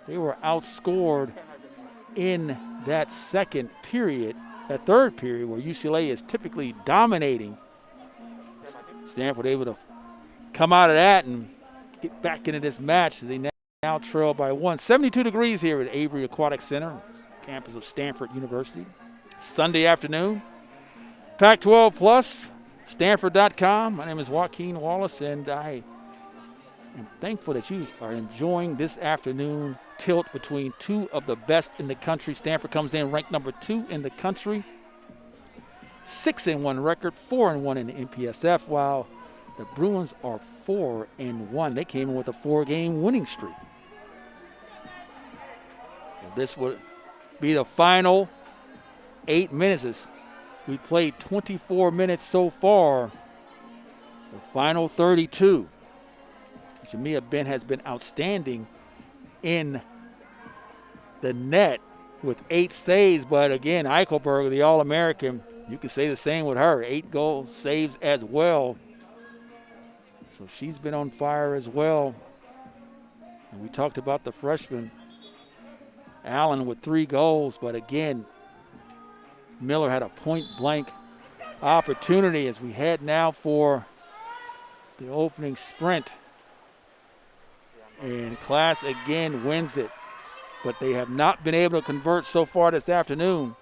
they were outscored in that second period, that third period where UCLA is typically dominating. Stanford able to come out of that and get back into this match as they now trail by 1. 72 degrees here at Avery Aquatic Center, campus of Stanford University. Sunday afternoon. Pac-12 Plus, Stanford.com. My name is Joaquin Wallace, and I am thankful that you are enjoying this afternoon tilt between two of the best in the country. Stanford comes in ranked number 2 in the country. 6-1 record, 4-1 in the NPSF, while the Bruins are 4-1. They came in with a 4-game winning streak. This would be the final 8 minutes. We played 24 minutes so far. The final 32. Jamia Ben has been outstanding in the net with 8 saves, but again, Eichelberger, the All-American, you can say the same with her. 8 goal saves as well. So she's been on fire as well. And we talked about the freshman, Allen, with 3 goals, but again, Miller had a point-blank opportunity as we head now for the opening sprint. And Class again wins it, but they have not been able to convert so far this afternoon.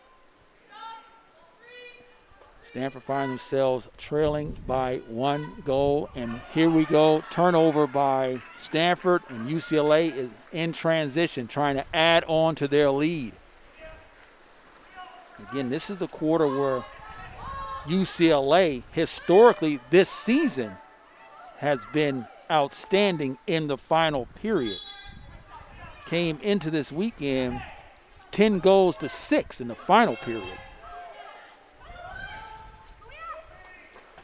Stanford find themselves trailing by 1 goal, and here we go. Turnover by Stanford, and UCLA is in transition, trying to add on to their lead. Again, this is the quarter where UCLA, historically this season, has been outstanding in the final period. Came into this weekend 10 goals to 6 in the final period.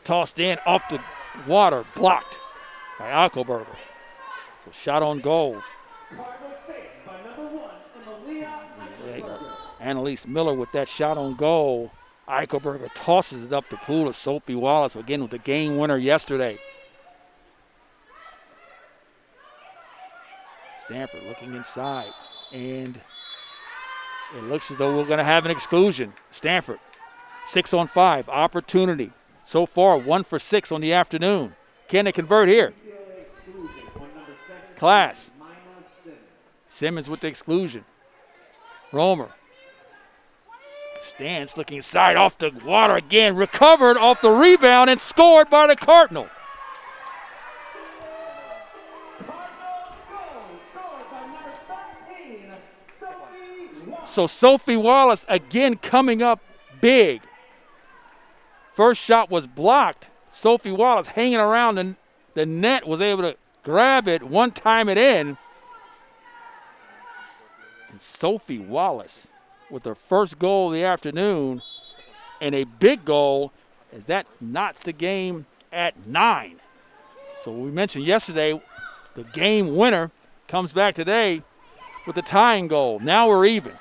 Tossed in off the water, blocked by Eichelberger. So shot on goal. Annalise Miller with that shot on goal. Eichelberger tosses it up the pool of Sophie Wallace, again with the game winner yesterday. Stanford looking inside, and it looks as though we're going to have an exclusion. Stanford, 6-on-5, opportunity. So far, 1 for 6 on the afternoon. Can they convert here? Class. Simmons with the exclusion. Romer. Stance looking inside off the water again. Recovered off the rebound and scored by the Cardinal. So Sophie Wallace again coming up big. First shot was blocked. Sophie Wallace hanging around the net was able to grab it, one-time it in. And Sophie Wallace with her first goal of the afternoon and a big goal as that knots the game at 9. So we mentioned yesterday the game winner comes back today with the tying goal. Now we're even.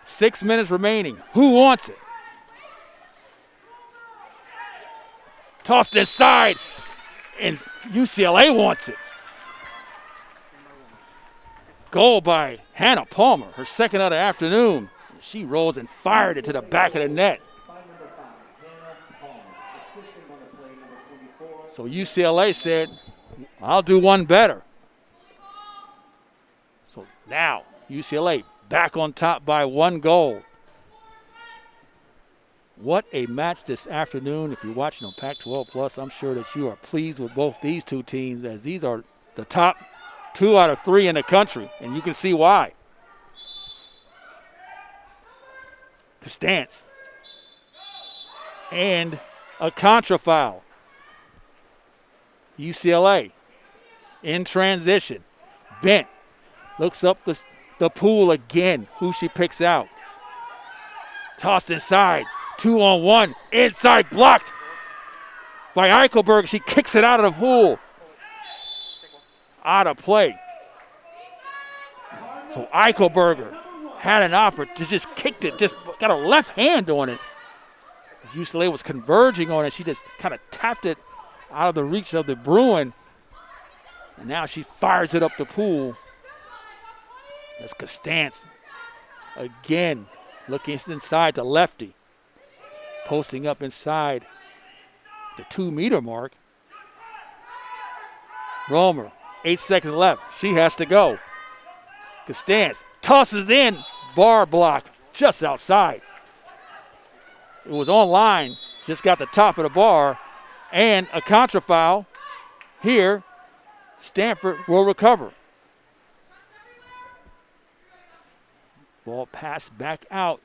6 minutes remaining. Who wants it? Tossed inside, and UCLA wants it. Goal by Hannah Palmer, her second of the afternoon. She rolls and fired it to the back of the net. So UCLA said, I'll do one better. So now UCLA back on top by 1 goal. What a match this afternoon. If you're watching on Pac-12 Plus, I'm sure that you are pleased with both these two teams, as these are the top 2 out of 3 in the country, and you can see why. Stance. And a contra foul. UCLA in transition. Bent looks up the pool again. Who she picks out. Tossed inside. 2-on-1. Inside, blocked by Eichelberger. She kicks it out of the pool. Out of play. So Eichelberger had an opportunity to just kicked it, just got a left hand on it. UCLA was converging on it. She just kind of tapped it out of the reach of the Bruin. And now she fires it up the pool. That's Costanza again looking inside to lefty. Posting up inside the 2-meter mark. Romer, 8 seconds left. She has to go. Costanza tosses in, bar block just outside. It was on line, just got the top of the bar, and a contra foul. Here, Stanford will recover. Ball passed back out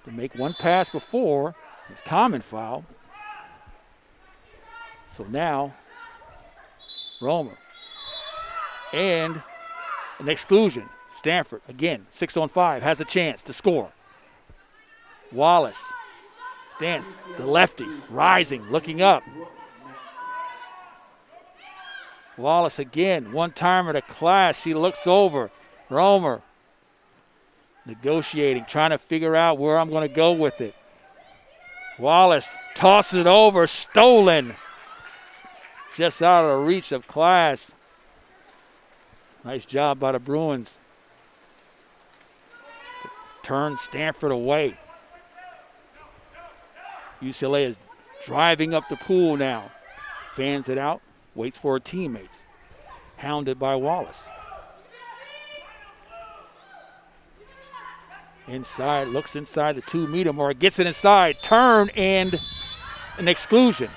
to make one pass before. It's common foul. So now, Romer. And an exclusion. Stanford, again, 6-on-5, has a chance to score. Wallace stands, the lefty, rising, looking up. Wallace again, one-timer to Class. She looks over. Romer negotiating, trying to figure out where I'm going to go with it. Wallace tosses it over, stolen. Just out of the reach of Class. Nice job by the Bruins to turn Stanford away. UCLA is driving up the pool now. Fans it out, waits for her teammates. Hounded by Wallace. Inside, looks inside the 2-meter mark, gets it inside, turn, and an exclusion.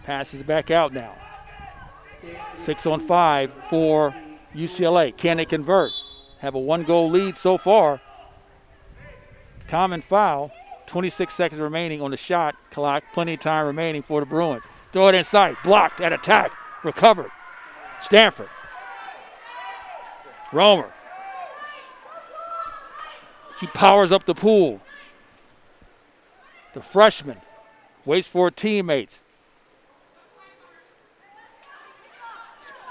Passes back out now. 6-on-5 for UCLA. Can they convert? Have a 1-goal lead so far. Common foul. 26 seconds remaining on the shot clock. Plenty of time remaining for the Bruins. Throw it inside. Blocked at attack. Recovered. Stanford. Romer. She powers up the pool. The freshman waits for her teammates.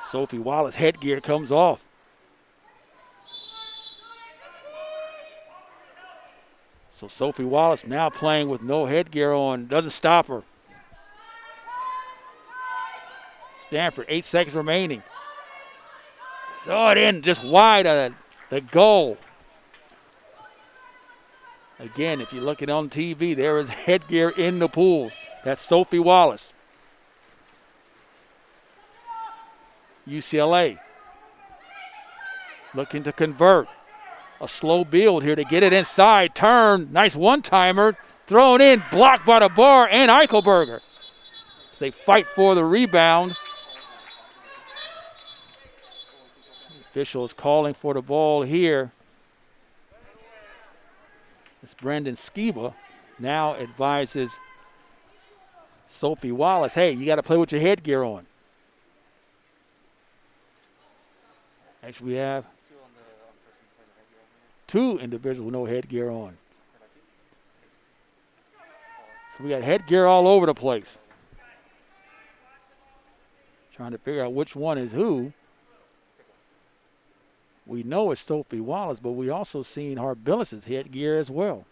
Sophie Wallace headgear comes off. So Sophie Wallace now playing with no headgear on. Doesn't stop her. Stanford, 8 seconds remaining. Throw it in just wide of the goal. Again, if you look at it on TV, there is headgear in the pool. That's Sophie Wallace. UCLA looking to convert. A slow build here to get it inside. Turn. Nice one-timer. Thrown in. Blocked by the bar and Eichelberger. As they fight for the rebound. The official is calling for the ball here. It's Brendan Skiba now advises Sophie Wallace, hey, you got to play with your headgear on. Actually, we have two individuals with no headgear on. So we got headgear all over the place. Trying to figure out which one is who. We know it's Sophie Wallace, but we also seen Harbillis's headgear as well.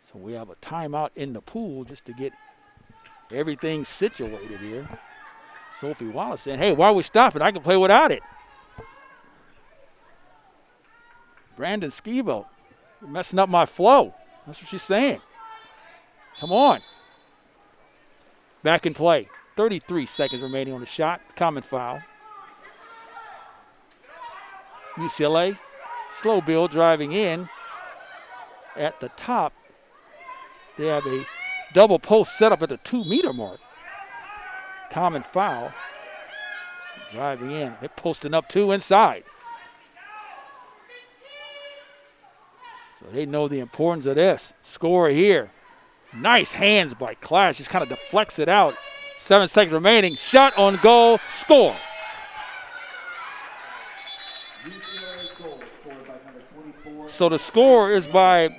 So we have a timeout in the pool just to get everything situated here. Sophie Wallace saying, hey, why are we stopping? I can play without it. Brandon Skibo, you're messing up my flow. That's what she's saying. Come on. Back in play. 33 seconds remaining on the shot. Common foul. UCLA, slow build driving in. At the top, they have a double post set up at the 2-meter mark. Common foul. Driving in. They're posting up 2 inside. So they know the importance of this. Score here. Nice hands by Clash. Just kind of deflects it out. 7 seconds remaining. Shot on goal. Score. So the score is by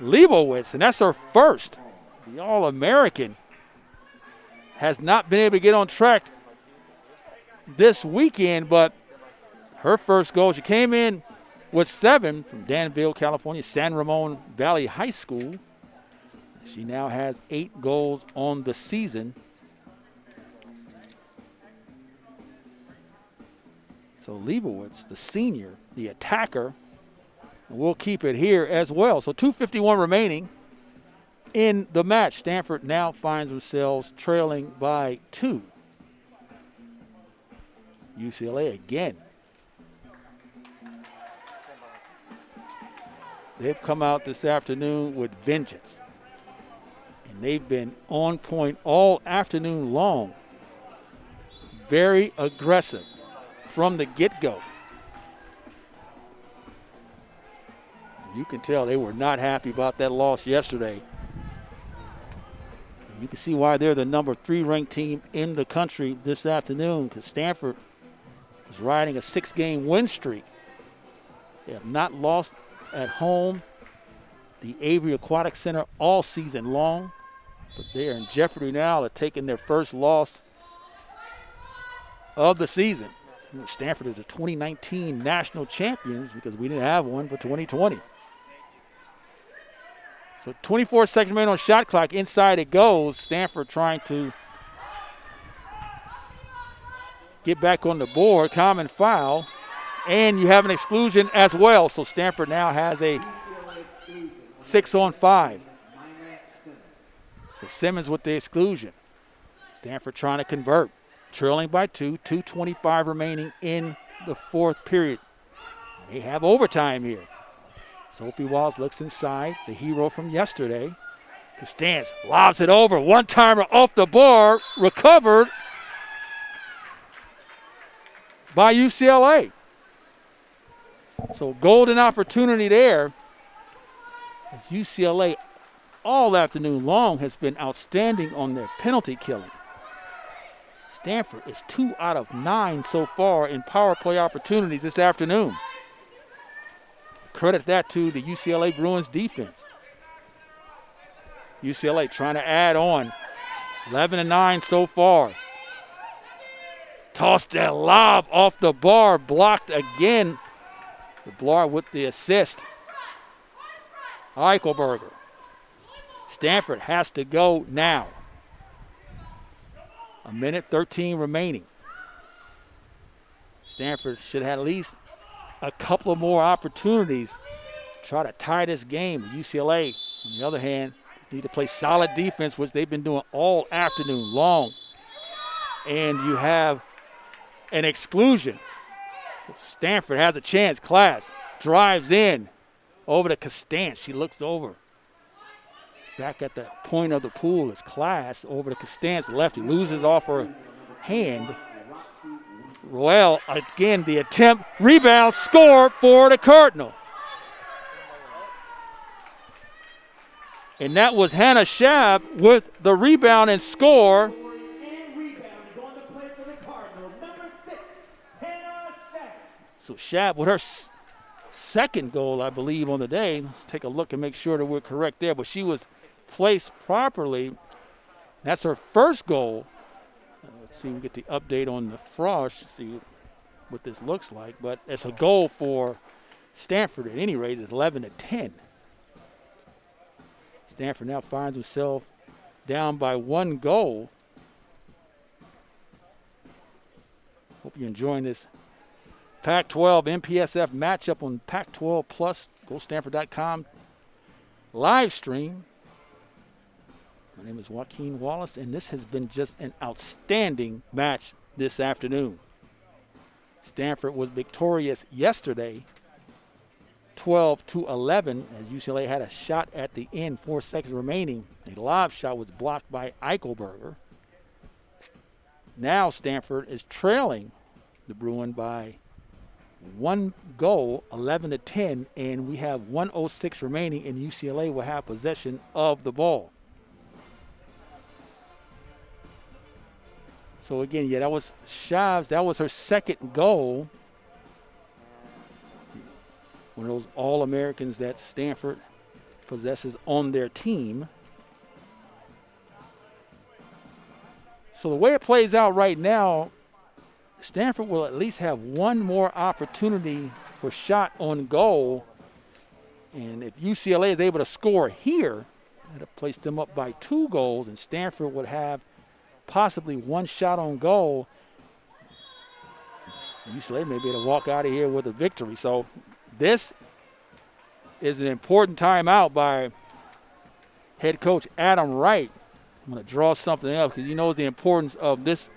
Leibowitz, and that's her first. The All-American has not been able to get on track this weekend, but her first goal, she came in with 7 from Danville, California, San Ramon Valley High School. She now has 8 goals on the season. So Leibowitz, the senior, the attacker, will keep it here as well. So 2:51 remaining in the match. Stanford now finds themselves trailing by 2. UCLA again. They've come out this afternoon with vengeance. And they've been on point all afternoon long. Very aggressive from the get-go. You can tell they were not happy about that loss yesterday. You can see why they're the number 3 ranked team in the country this afternoon, because Stanford is riding a 6-game win streak. They have not lost at home, the Avery Aquatic Center, all season long, but they are in jeopardy now of taking their first loss of the season. Stanford is the 2019 national champions because we didn't have one for 2020. So 24 seconds remaining on shot clock. Inside it goes. Stanford trying to get back on the board. Common foul. And you have an exclusion as well. So Stanford now has a 6-on-5. So Simmons with the exclusion. Stanford trying to convert. Trailing by 2. 2:25 remaining in the fourth period. They have overtime here. Sophie Wallace looks inside, the hero from yesterday. Costanz lobs it over. One-timer off the bar. Recovered by UCLA. So golden opportunity there, as UCLA all afternoon long has been outstanding on their penalty killing. Stanford is 2 out of 9 so far in power play opportunities this afternoon. Credit that to the UCLA Bruins defense. UCLA trying to add on. 11-9 so far. Tossed that lob off the bar, blocked again. The Blar with the assist. Eichelberger. Stanford has to go now. 1:13 remaining. Stanford should have at least a couple of more opportunities to try to tie this game. UCLA, on the other hand, need to play solid defense, which they've been doing all afternoon long. And you have an exclusion. So Stanford has a chance. Class drives in over to Costanz. She looks over. Back at the point of the pool is Class over to Costanz. Lefty loses off her hand. Royale, again, the attempt, rebound, score for the Cardinal. And that was Hannah Shab with the rebound and score. So Shab with her second goal, I believe, on the day. Let's take a look and make sure that we're correct there. But she was placed properly. That's her first goal. Let's see, we get the update on the Frosh, see what this looks like. But it's a goal for Stanford at any rate. It's 11-10. Stanford now finds himself down by 1 goal. Hope you're enjoying this Pac-12 MPSF matchup on Pac-12 Plus. GoStanford.com live stream. My name is Joaquin Wallace, and this has been just an outstanding match this afternoon. Stanford was victorious yesterday, 12-11, as UCLA had a shot at the end, 4 seconds remaining. A lob shot was blocked by Eichelberger. Now Stanford is trailing the Bruin by 1 goal, 11-10, and we have 1:06 remaining, and UCLA will have possession of the ball. So again, yeah, that was Shavs. That was her second goal. One of those All-Americans that Stanford possesses on their team. So the way it plays out right now, Stanford will at least have one more opportunity for shot on goal. And if UCLA is able to score here, that'll place them up by 2 goals, and Stanford would have possibly 1 shot on goal. UCLA may be able to walk out of here with a victory. So this is an important timeout by head coach Adam Wright. I'm going to draw something up because he knows the importance of this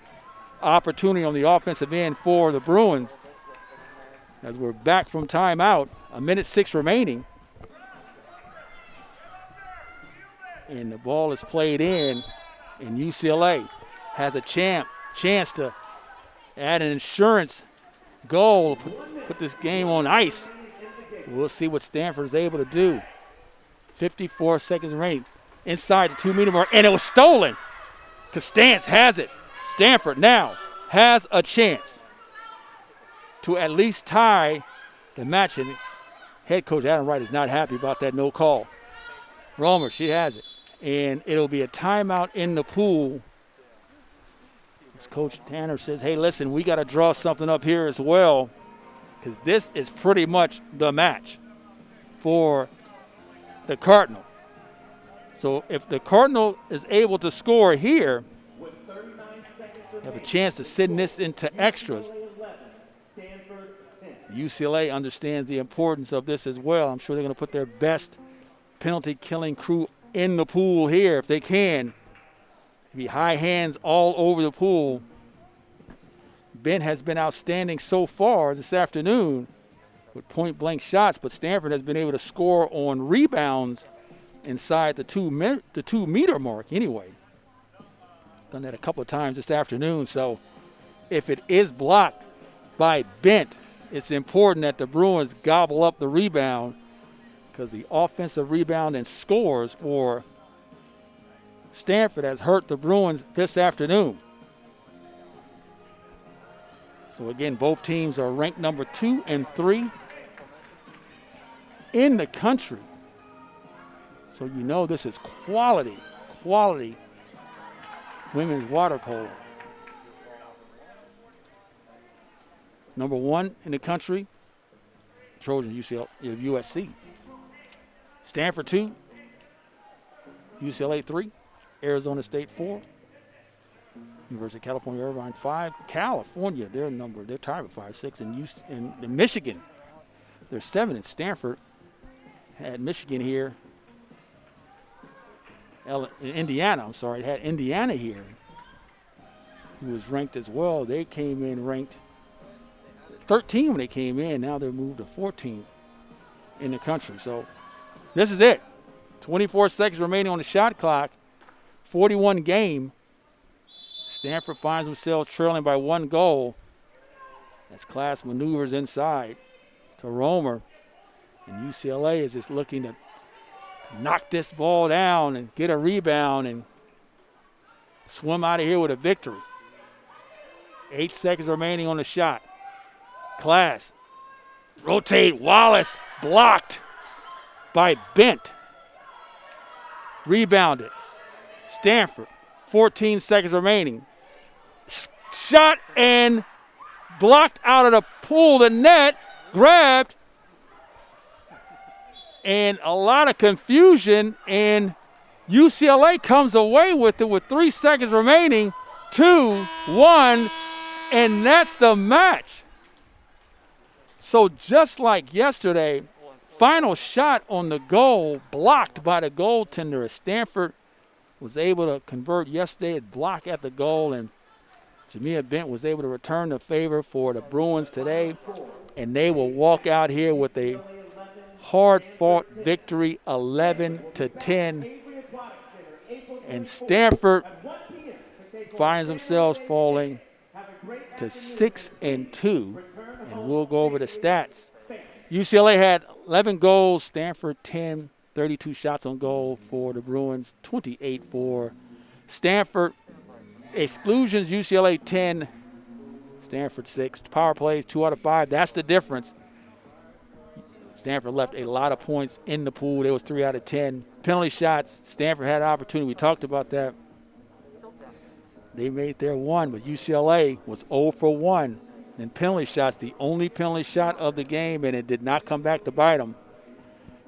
opportunity on the offensive end for the Bruins. As we're back from timeout, 1:06 remaining. And the ball is played in, and UCLA has a chance to add an insurance goal, put this game on ice. We'll see what Stanford is able to do. 54 seconds remaining inside the 2-meter mark, and it was stolen. Costanz has it. Stanford now has a chance to at least tie the match, and head coach Adam Wright is not happy about that no call. Romer, she has it, and it'll be a timeout in the pool. As Coach Tanner says, hey, listen, we got to draw something up here as well, because this is pretty much the match for the Cardinal. So if the Cardinal is able to score here, they have a chance to send this into extras. UCLA understands the importance of this as well. I'm sure they're going to put their best penalty-killing crew in the pool here if they can. Be high hands all over the pool. Ben has been outstanding so far this afternoon with point-blank shots, but Stanford has been able to score on rebounds inside the 2-meter mark anyway. Done that a couple of times this afternoon, so if it is blocked by Bent, it's important that the Bruins gobble up the rebound, because the offensive rebound and scores for Stanford has hurt the Bruins this afternoon. So again, both teams are ranked number 2 and 3 in the country. So you know this is quality women's water polo. Number 1 in the country, Trojan USC. Stanford 2, UCLA 3, Arizona State 4, University of California Irvine 5, California, they're tied with 5, 6, and Michigan, they're 7, and Stanford had Michigan here. Indiana here, who was ranked as well. They came in ranked 13 when they came in. Now they're moved to 14th in the country. So this is it. 24 seconds remaining on the shot clock. 41 game. Stanford finds themselves trailing by 1 goal as Class maneuvers inside to Romer. And UCLA is just looking to knock this ball down and get a rebound and swim out of here with a victory. 8 seconds remaining on the shot. Class. Rotate. Wallace. Blocked by Bent. Rebounded. Stanford. 14 seconds remaining. Shot and blocked out of the pool. The net. Grabbed. And a lot of confusion. And UCLA comes away with it with 3 seconds remaining. 2-1. And that's the match. So just like yesterday, final shot on the goal blocked by the goaltender. Stanford was able to convert yesterday at block at the goal, and Jamia Bent was able to return the favor for the Bruins today, and they will walk out here with a hard-fought victory, 11-10. And Stanford finds themselves falling to 6-2. And we'll go over the stats. UCLA had 11 goals, Stanford 10, 32 shots on goal for the Bruins, 28 for Stanford. Exclusions, UCLA 10, Stanford 6. Power plays, 2 out of 5. That's the difference. Stanford left a lot of points in the pool. There was 3 out of 10. Penalty shots, Stanford had an opportunity. We talked about that. They made their one, but UCLA was 0 for 1 in penalty shots, the only penalty shot of the game, and it did not come back to bite them.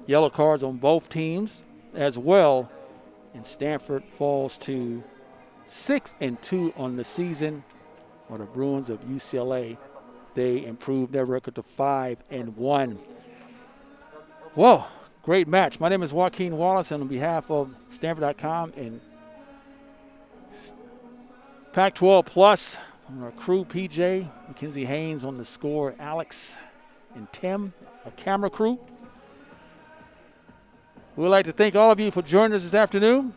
Yellow cards on both teams as well, and Stanford falls to 6-2 on the season, while the Bruins of UCLA, they improved their record to 5-1. Well, great match. My name is Joaquin Wallace, and on behalf of Stanford.com and Pac-12 Plus, on our crew, PJ, Mackenzie Haynes on the score, Alex and Tim, our camera crew. We'd like to thank all of you for joining us this afternoon,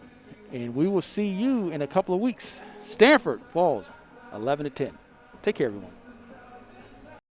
and we will see you in a couple of weeks. Stanford falls 11-10. Take care, everyone.